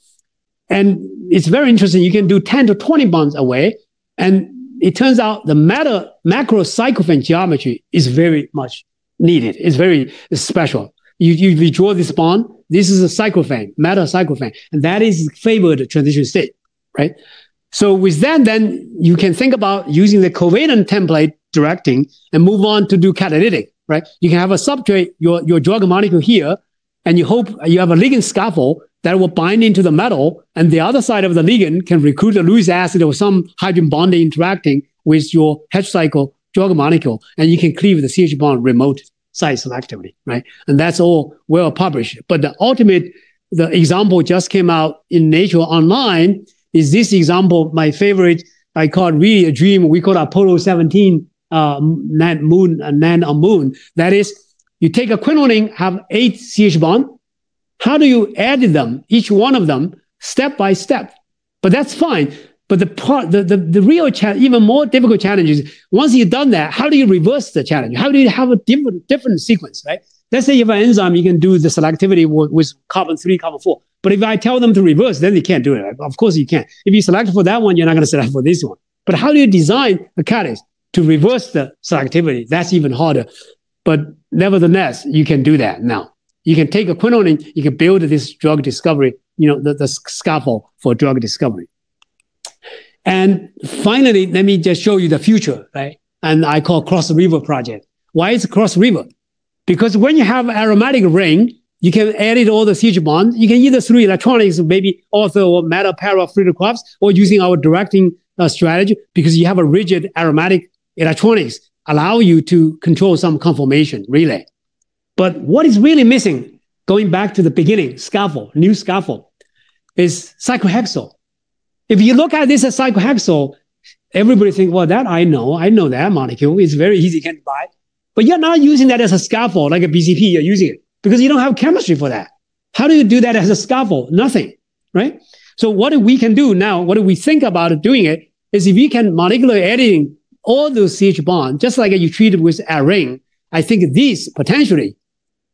And it's very interesting. You can do 10 to 20 bonds away. And it turns out the macrocyclophane geometry is very much needed. It's very special. You draw this bond. This is a cyclophane, metacyclophane, and that is favored transition state, right? So with that, then you can think about using the covalent template directing and move on to do catalytic right? You can have a substrate, your drug molecule here, and you hope you have a ligand scaffold that will bind into the metal, and the other side of the ligand can recruit a Lewis acid or some hydrogen bonding interacting with your H cycle drug molecule, and you can cleave the CH bond remote site selectively, right? And that's all well published. But the example just came out in Nature Online is this example, my favorite. I call it really a dream. We call it Apollo 17 nan on moon. That is, you take a quinoline, have 8 CH bond. How do you add them, each one of them, step by step? But that's fine. But the real challenge, even more difficult challenge is once you've done that, how do you reverse the challenge? How do you have a different sequence, right? Let's say you have an enzyme, you can do the selectivity with carbon 3, carbon 4. But if I tell them to reverse, then they can't do it. Right? Of course you can't. If you select for that one, you're not going to select for this one. But how do you design a catalyst to reverse the selectivity? That's even harder. But nevertheless, you can do that now. You can take a quinoline, you can build this drug discovery, the scaffold for drug discovery. And finally, let me just show you the future, right? And I call Cross River Project. Why is Cross River? Because when you have aromatic ring, you can edit all the CH bonds. You can either through electronics, maybe ortho or meta para Friedrich-Crafts, or using our directing strategy, because you have a rigid aromatic electronics, allow you to control some conformation relay. But what is really missing, going back to the beginning, scaffold, new scaffold, is cyclohexyl. If you look at this as cyclohexyl, everybody think, well, that I know that molecule. It's very easy, can buy. But you're not using that as a scaffold like a BCP, you're using it because you don't have chemistry for that. How do you do that as a scaffold? Nothing, right? So what we can do now, what do we think about doing it, is if you can molecular editing all those CH bonds, just like you treated with a ring, I think these potentially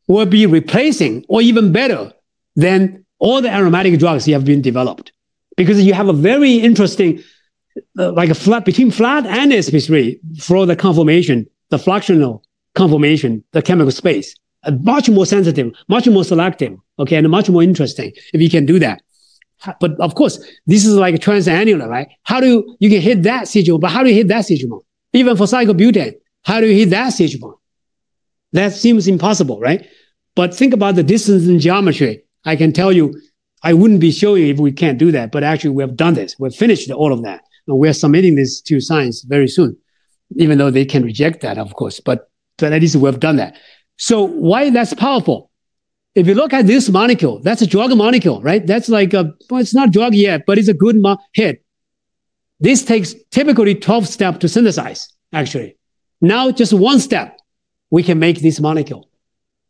will be replacing or even better than all the aromatic drugs you have been developed. Because you have a very interesting, like a flat, between flat and sp3 for the conformation, the fluxional conformation, the chemical space, much more sensitive, much more selective, okay, and much more interesting if you can do that. But of course, this is like transannular, right? How do you can hit that CH bond, but how do you hit that CH bond? Even for cyclobutane, how do you hit that CH bond? That seems impossible, right? But think about the distance in geometry. I can tell you, I wouldn't be showing if we can't do that, but actually we have done this. We've finished all of that. And we're submitting this to science very soon, even though they can reject that, of course, but at least we've done that. So why that's powerful? If you look at this molecule, that's a drug molecule, right? That's like well, it's not drug yet, but it's a good hit. This takes typically 12 steps to synthesize, actually. Now, just one step, we can make this molecule.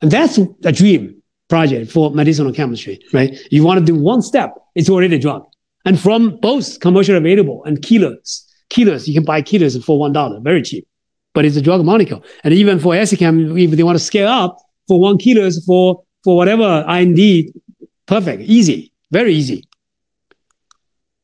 And that's a dream project for medicinal chemistry, right? You want to do one step, it's already a drug. And from both commercially available and kilos, you can buy kilos for $1, very cheap. But it's a drug molecule. And even for Essichem, if they want to scale up for 1 kilos for whatever IND, perfect, easy, very easy.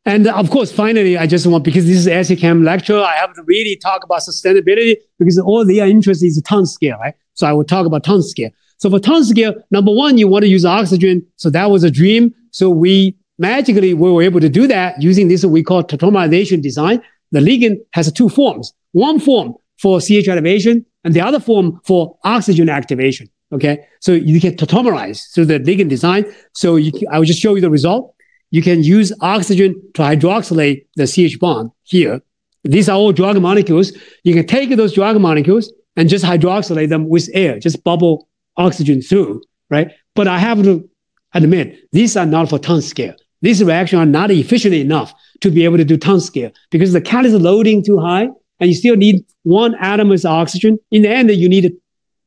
And of course, finally, I just want, because this is Essichem lecture, I have to really talk about sustainability because all their interest is ton scale, right? So I will talk about ton scale. So for ton scale, number one, you want to use oxygen. So that was a dream. So we were able to do that using this, what we call tautomerization design. The ligand has 2 forms. One form for CH elevation and the other form for oxygen activation. Okay. So you can tautomerize through the ligand design. So I will just show you the result. You can use oxygen to hydroxylate the CH bond here. These are all drug molecules. You can take those drug molecules and just hydroxylate them with air, just bubble oxygen through, right? But I have to admit, these are not for ton scale. These reactions are not efficient enough to be able to do ton scale because the catalyst loading too high and you still need 1 atom of oxygen. In the end, you need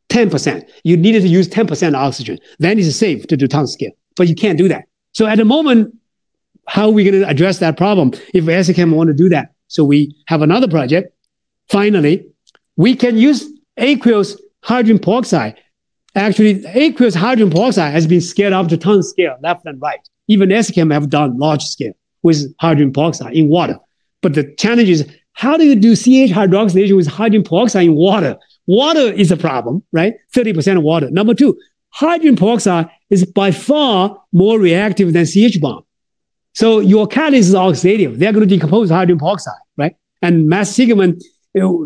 10%. You needed to use 10% oxygen. Then it's safe to do ton scale, but you can't do that. So at the moment, how are we going to address that problem if Essichem want to do that? So we have another project. Finally, we can use aqueous hydrogen peroxide. Actually, aqueous hydrogen peroxide has been scaled up to ton scale, left and right. Even Essichem have done large scale with hydrogen peroxide in water. But the challenge is, how do you do CH hydroxylation with hydrogen peroxide in water? Water is a problem, right? 30% of water. Number 2, hydrogen peroxide is by far more reactive than CH bond. So your catalyst is oxidative. They're going to decompose hydrogen peroxide, right? And mass sigma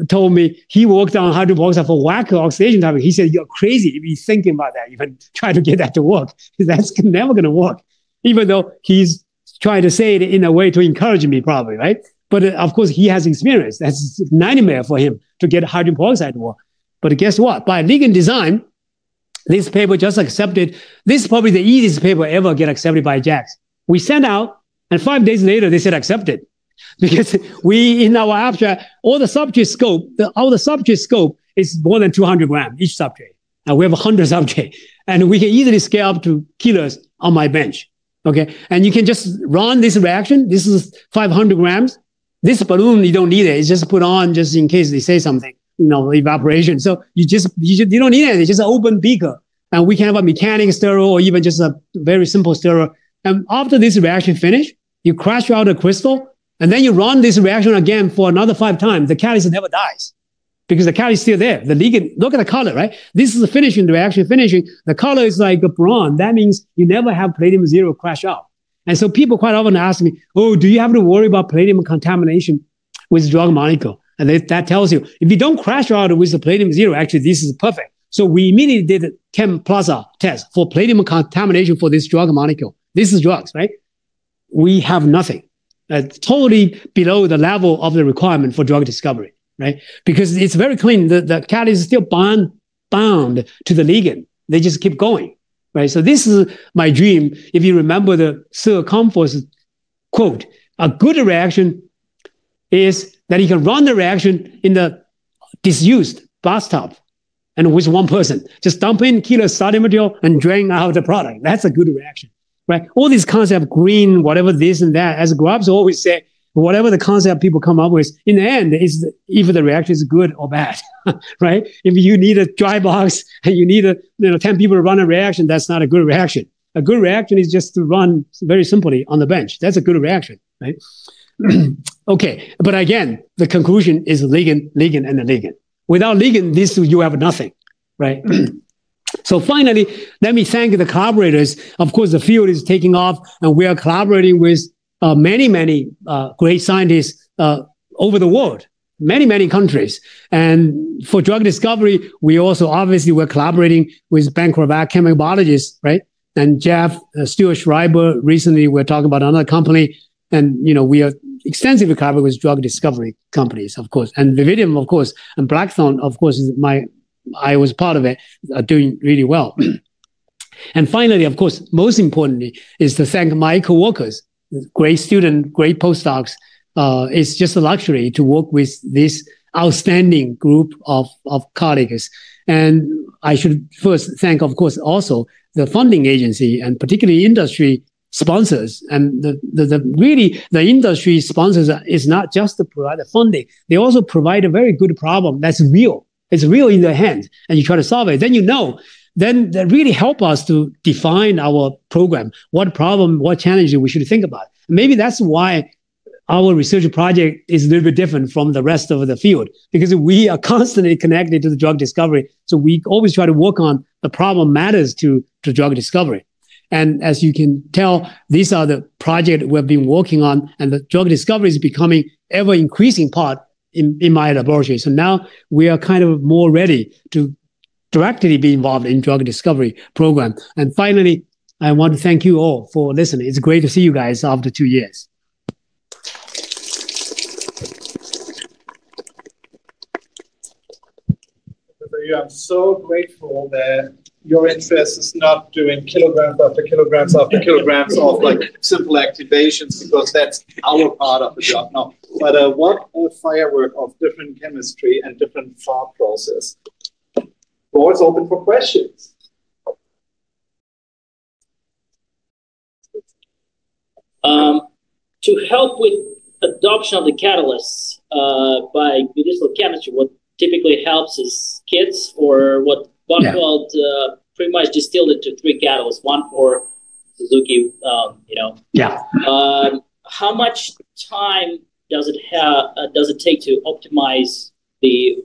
told me he worked on hydrogen peroxide for Wacker oxidation type. He said, "You're crazy to be thinking about that, even try to get that to work. That's never going to work." Even though he's trying to say it in a way to encourage me, probably, right? But of course, he has experience. That's a nightmare for him to get hydrogen peroxide to work. But guess what? By ligand design, this paper just accepted. This is probably the easiest paper ever get accepted by JACS. We sent out, and 5 days later, they said accepted. Because we, in our abstract, all the subject scope is more than 200 grams each subject. And we have 100 subjects. And we can easily scale up to kilos on my bench. Okay. And you can just run this reaction. This is 500 grams. This balloon, you don't need it. It's just put on just in case they say something, evaporation. So you don't need it. It's just an open beaker. And we can have a mechanical stirrer or even just a very simple stirrer. And after this reaction finish, you crush out a crystal. And then you run this reaction again for another 5 times. The catalyst never dies because the catalyst is still there. The ligand, look at the color, right? This is the finishing, the reaction finishing. The color is like a bronze. That means you never have palladium zero crash out. And so people quite often ask me, "Oh, do you have to worry about palladium contamination with drug molecule?" And that tells you, if you don't crash out with the palladium zero, actually this is perfect. So we immediately did a Chem Plaza test for palladium contamination for this drug molecule. This is drugs, right? We have nothing. Totally below the level of the requirement for drug discovery, right? Because it's very clean. The catalyst is still bound to the ligand. They just keep going, right? So this is my dream. If you remember the Sir Comfort's quote, a good reaction is that you can run the reaction in the disused bathtub and with one person. Just dump in kilos starting material and drain out the product. That's a good reaction. Right? All these concepts, green, whatever this and that, as Grubbs always say, whatever the concept people come up with, in the end, is either the reaction is good or bad, right? If you need a dry box and you need 10 people to run a reaction, that's not a good reaction. A good reaction is just to run very simply on the bench. That's a good reaction, right? Okay, but again, the conclusion is ligand, and the ligand. Without ligand, you have nothing, right? So finally, let me thank the collaborators. Of course, the field is taking off, and we are collaborating with many great scientists over the world, many countries. And for drug discovery, we also obviously we're collaborating with Ben Cravac, chemical biologists, right? And Jeff, Stuart Schreiber. Recently, we're talking about another company, and we are extensively collaborating with drug discovery companies, of course, and Vividium, of course, and Blackthorn, of course, I was part of it, doing really well. And finally, of course, most importantly, is to thank my coworkers, great students, great postdocs. It's just a luxury to work with this outstanding group of colleagues. And I should first thank, of course, also the funding agency and particularly industry sponsors. And the industry sponsors is not just to provide the funding, they also provide a very good problem that's real. It's real in their hands, and you try to solve it. Then that really help us to define our program, what problem, what challenges we should think about. Maybe that's why our research project is a little bit different from the rest of the field, because we are constantly connected to the drug discovery. So we always try to work on the problem matters to drug discovery. And as you can tell, these are the projects we've been working on, and the drug discovery is becoming ever increasing part in my laboratory. So now we are kind of more ready to directly be involved in drug discovery program. And finally, I want to thank you all for listening. It's great to see you guys after 2 years. I'm so grateful that your interest is not doing kilograms after kilograms after kilograms of simple activations, because that's our part of the job now. But what a firework of different chemistry and different thought process. Floor is open for questions. To help with adoption of the catalysts by medicinal chemistry, what typically helps is kits, or what Buchwald pretty much distilled it to 3 catalysts, one for Suzuki, Yeah. How much time does it take to optimize the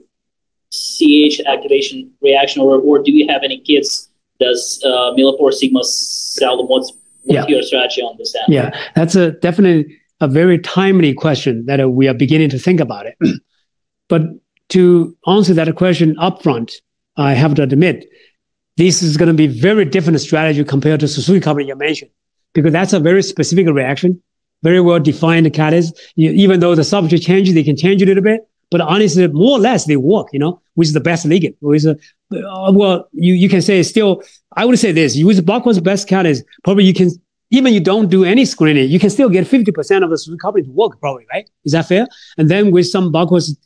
CH activation reaction, or do you have any kits? Does Millipore Sigma sell them? What's your strategy on this end? Yeah, that's definitely a very timely question that we are beginning to think about it. But to answer that question upfront, I have to admit, this is going to be very different strategy compared to Suzuki company you mentioned, because that's a very specific reaction, very well defined catalyst. Even though the substrate changes, they can change a little bit, but honestly, more or less they work, which is the best ligand. Well, you can say still, I would say this, use Buckhorn's best catalyst, probably you can, even you don't do any screening, you can still get 50% of the Suzuki company to work probably, right? Is that fair? And then with some Buckhorn's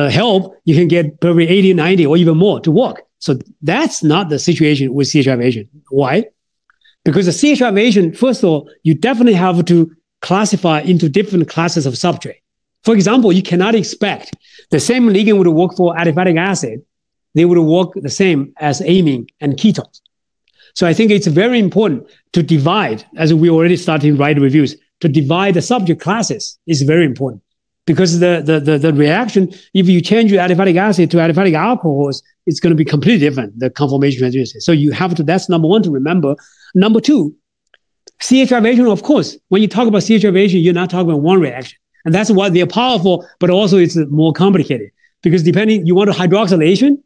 help, you can get probably 80, 90 or even more to work. So that's not the situation with CH aviation. Why? Because the CH aviation, first of all, you definitely have to classify into different classes of substrate. For example, you cannot expect the same ligand would work for aliphatic acid. They would work the same as amine and ketones. So I think it's very important to divide, as we already started to write reviews, to divide the subject classes is very important. Because the reaction, if you change your aliphatic acid to aliphatic alcohols, it's going to be completely different, the conformation characteristics. So you have to, that's number one to remember. Number two, CH aviation, of course, when you talk about CH aviation, you're not talking about one reaction. And that's why they're powerful, but also it's more complicated. Because depending, you want a hydroxylation,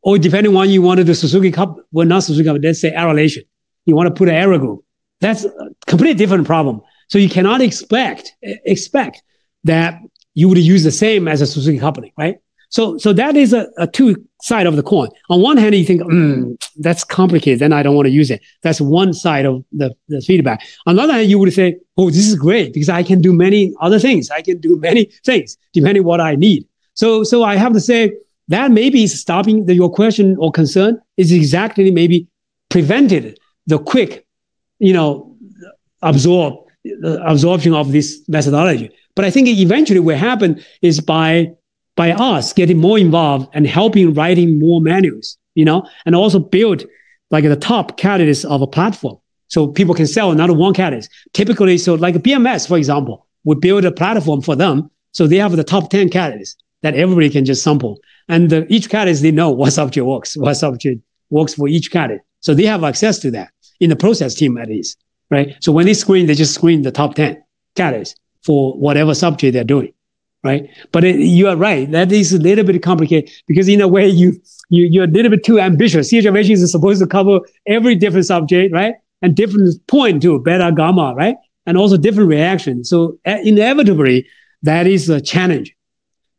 or depending on you want to do Suzuki cup, well, not Suzuki cup, let's say arylation. You want to put an aryl group. That's a completely different problem. So you cannot expect that you would use the same as a Suzuki coupling, right? So that is a two side of the coin. On one hand, you think, that's complicated, then I don't want to use it. That's one side of the feedback. On the other hand, you would say, oh, this is great because I can do many other things. I can do many things depending what I need. So I have to say that maybe is stopping your question or concern is exactly maybe prevented the quick, absorption of this methodology. But I think eventually what happened is by us getting more involved and helping writing more manuals, and also build like the top catalyst of a platform. So people can sell another one catalyst. Typically, so like a BMS, for example, would build a platform for them. So they have the top 10 catalysts that everybody can just sample. And each catalyst, they know what subject works for each catalyst. So they have access to that in the process team at least, right? So when they screen, they just screen the top 10 catalysts for whatever subject they're doing, right? But you are right. That is a little bit complicated because in a way you're a little bit too ambitious. CH aviation is supposed to cover every different subject, right? And different point to beta, gamma, right? And also different reactions. So inevitably, that is a challenge.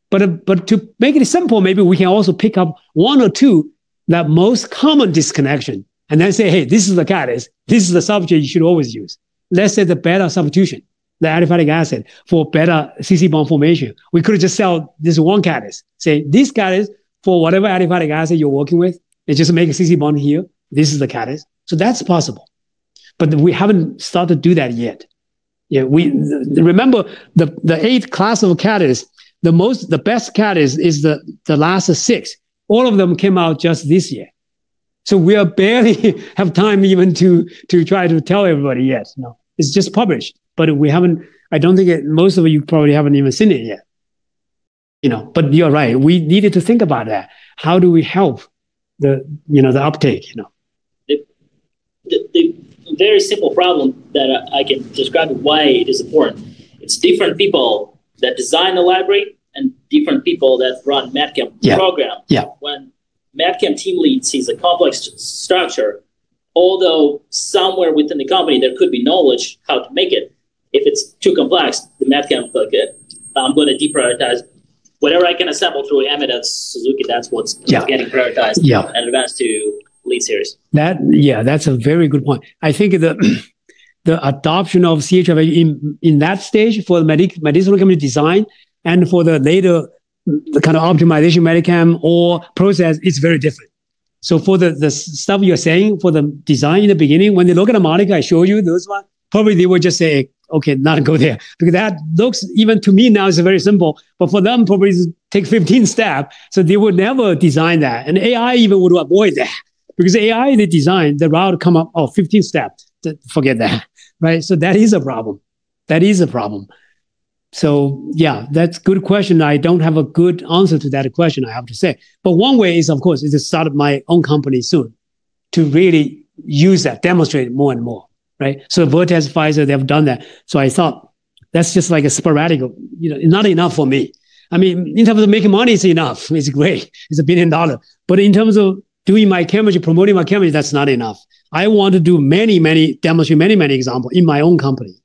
But to make it simple, maybe we can also pick up one or two that most common disconnection and then say, hey, this is the catalyst. This is the subject you should always use. Let's say the beta substitution, the aliphatic acid for beta CC bond formation. We could just sell this one catalyst. Say this catalyst for whatever aliphatic acid you're working with, it just make a CC bond here. This is the catalyst. So that's possible. But we haven't started to do that yet. Yeah, remember the 8 class of catalysts, the best catalyst is the last 6. All of them came out just this year. So we are barely have time even to try to tell everybody yet. No, it's just published, but we haven't. I don't think most of you probably haven't even seen it yet. But you're right. We needed to think about that. How do we help the uptake? The very simple problem that I can describe why it is important. It's different people that design the library and different people that run MedChem program. Yeah. When MedChem team lead sees a complex structure, although somewhere within the company there could be knowledge how to make it, if it's too complex, the MedChem I'm going to deprioritize whatever I can assemble through Emmet Suzuki. That's what's getting prioritized and advanced to lead series. That's a very good point. I think the adoption of CHF in that stage for the medicinal chemistry design and for the later the kind of optimization medicam or process, it's very different. So for the stuff you're saying for the design in the beginning, when they look at a molecule, I show you those one, probably they would just say, okay, not go there. Because that looks, even to me now, is very simple. But for them, probably take 15 steps. So they would never design that. And AI even would avoid that. Because AI, they design the route come up, 15 steps. Forget that, right? So that is a problem. So yeah, that's a good question. I don't have a good answer to that question, I have to say. But one way is, of course, is to start my own company soon to really use that, demonstrate it more and more, right? So Vertex, Pfizer, they have done that. So I thought that's just like a sporadic, not enough for me. I mean, in terms of making money, it's enough. It's great. It's $1 billion. But in terms of doing my chemistry, promoting my chemistry, that's not enough. I want to do demonstrate many examples in my own company,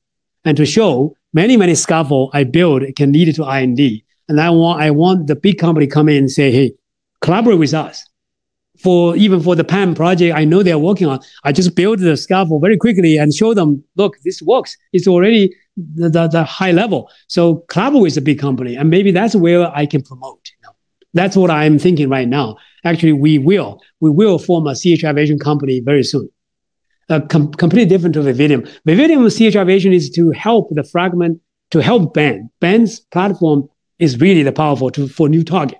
and to show many scaffold I build can lead to R&D. And I want the big company come in and say, hey, collaborate with us. Even for the PAM project, I know they're working on. I just build the scaffold very quickly and show them, look, this works. It's already the high level. So collaborate with the big company, and maybe that's where I can promote. That's what I'm thinking right now. Actually, we will form a CH Aviation company very soon. Completely different to Vividium. Vividium CH Aviation is to help the fragment, to help Ben. Ben's platform is really the powerful for new target.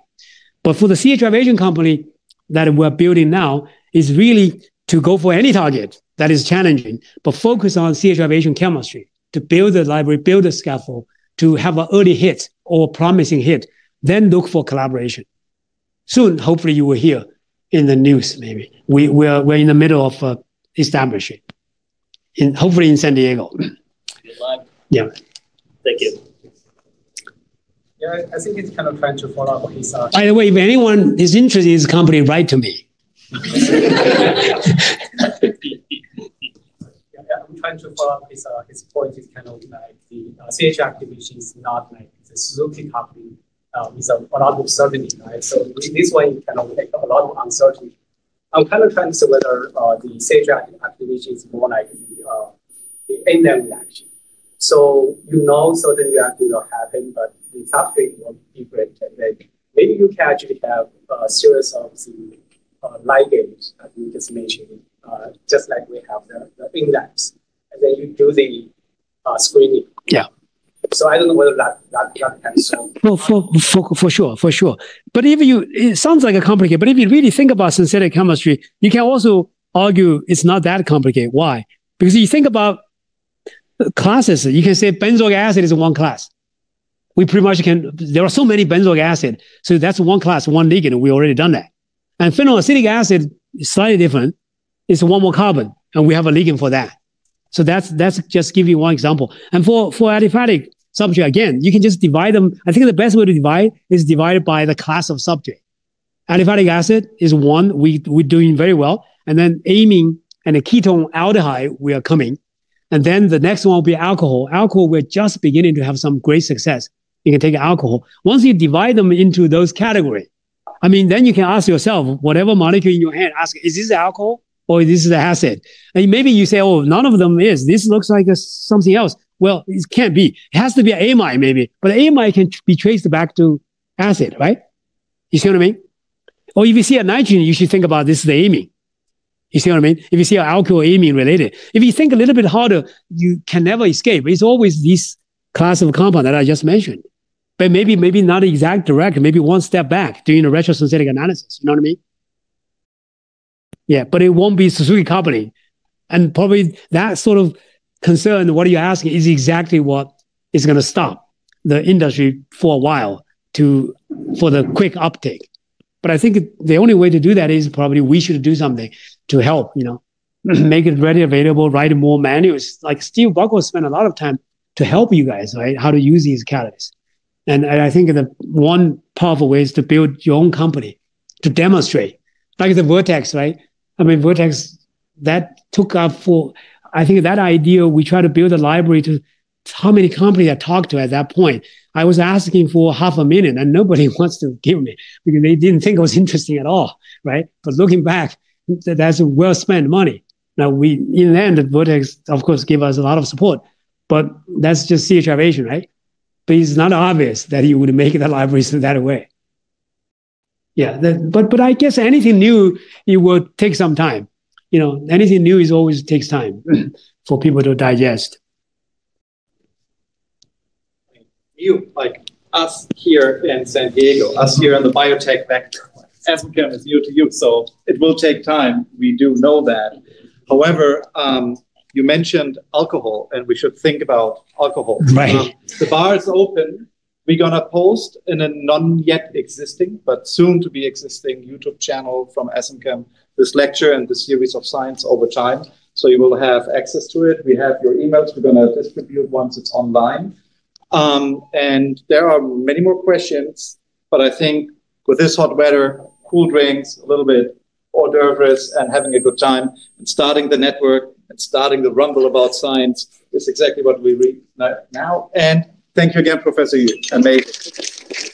But for the CH Aviation company that we're building now is really to go for any target that is challenging, but focus on CH Aviation chemistry, to build the library, build a scaffold, to have an early hit or promising hit, then look for collaboration. Soon, hopefully you will hear in the news, maybe. We're in the middle of establishing, hopefully in San Diego. Good luck. Yeah. Thank you. Yeah, I think it's kind of trying to follow up his. By the way, if anyone is interested in this company, write to me. I'm trying to follow up his point. Is kind of like the CH activation is not like the Suzuki company with a lot of certainty, right? So this way, kind of like a lot of uncertainty. I'm kind of trying to say whether the CH activation is more like the end reaction. So certain reaction will happen, but the substrate will be different. And then maybe you can actually have a series of the ligands that you just mentioned, just like we have the index, and then you do the screening. Yeah. So I don't know whether that can solve. Well, for sure. But it sounds like a complicated, but if you really think about synthetic chemistry, you can also argue it's not that complicated. Why? Because you think about classes, you can say benzoic acid is one class. We pretty much there are so many benzoic acid, so that's one class, one ligand, we already done that. And phenolacetic acid is slightly different. It's one more carbon, and we have a ligand for that. So that's just give you one example. And for aliphatic substrate, again, you can just divide them. I think the best way to divide is divided by the class of substrate. Aliphatic acid is one, we're doing very well. And then amine and a ketone aldehyde, we are coming. And then the next one will be alcohol. Alcohol, we're just beginning to have some great success. You can take alcohol. Once you divide them into those categories, I mean, then you can ask yourself, whatever molecule in your hand, ask, is this alcohol or this is the acid? And maybe you say, oh, none of them is. This looks like something else. Well, it can't be. It has to be an amide maybe. But amide can be traced back to acid, right? You see what I mean? Or if you see a nitrogen, you should think about this is the amine. You see what I mean? If you see an alkyl amine related. If you think a little bit harder, you can never escape. It's always this class of compound that I just mentioned. But maybe not exact direct, maybe one step back doing a retrosynthetic analysis. You know what I mean? Yeah, but it won't be Suzuki company. And probably that sort of concern, what you're asking, is exactly what is going to stop the industry for a while for the quick uptake. But I think the only way to do that is probably we should do something to help, make it readily available, write more manuals. Like Steve Buckle spent a lot of time to help you guys, right? How to use these catalysts. And I think the one powerful way is to build your own company, to demonstrate. Like the Vertex, right? I mean, Vertex, that took up I think that idea, we try to build a library to how many companies I talked to at that point. I was asking for $500,000 and nobody wants to give me because they didn't think it was interesting at all, right? But looking back, that's well spent money. Now in the end, Vertex, of course, gave us a lot of support, but that's just CH Aviation, right? But it's not obvious that you would make the libraries that way. Yeah, but I guess anything new, it will take some time. Anything new always takes time for people to digest. You, like us here in San Diego, us here in the biotech vector, ASMChem is new to you, so it will take time. We do know that. However, you mentioned alcohol, and we should think about alcohol. Right. The bar is open. We're going to post in a non-yet existing, but soon to be existing YouTube channel from ASMChem this lecture and the series of science over time. So you will have access to it. We have your emails. We're going to distribute once it's online. And there are many more questions, but I think with this hot weather, cool drinks, a little bit hors d'oeuvres, and having a good time, and starting the network and starting the rumble about science is exactly what we read now. And thank you again, Professor Yu. Amazing.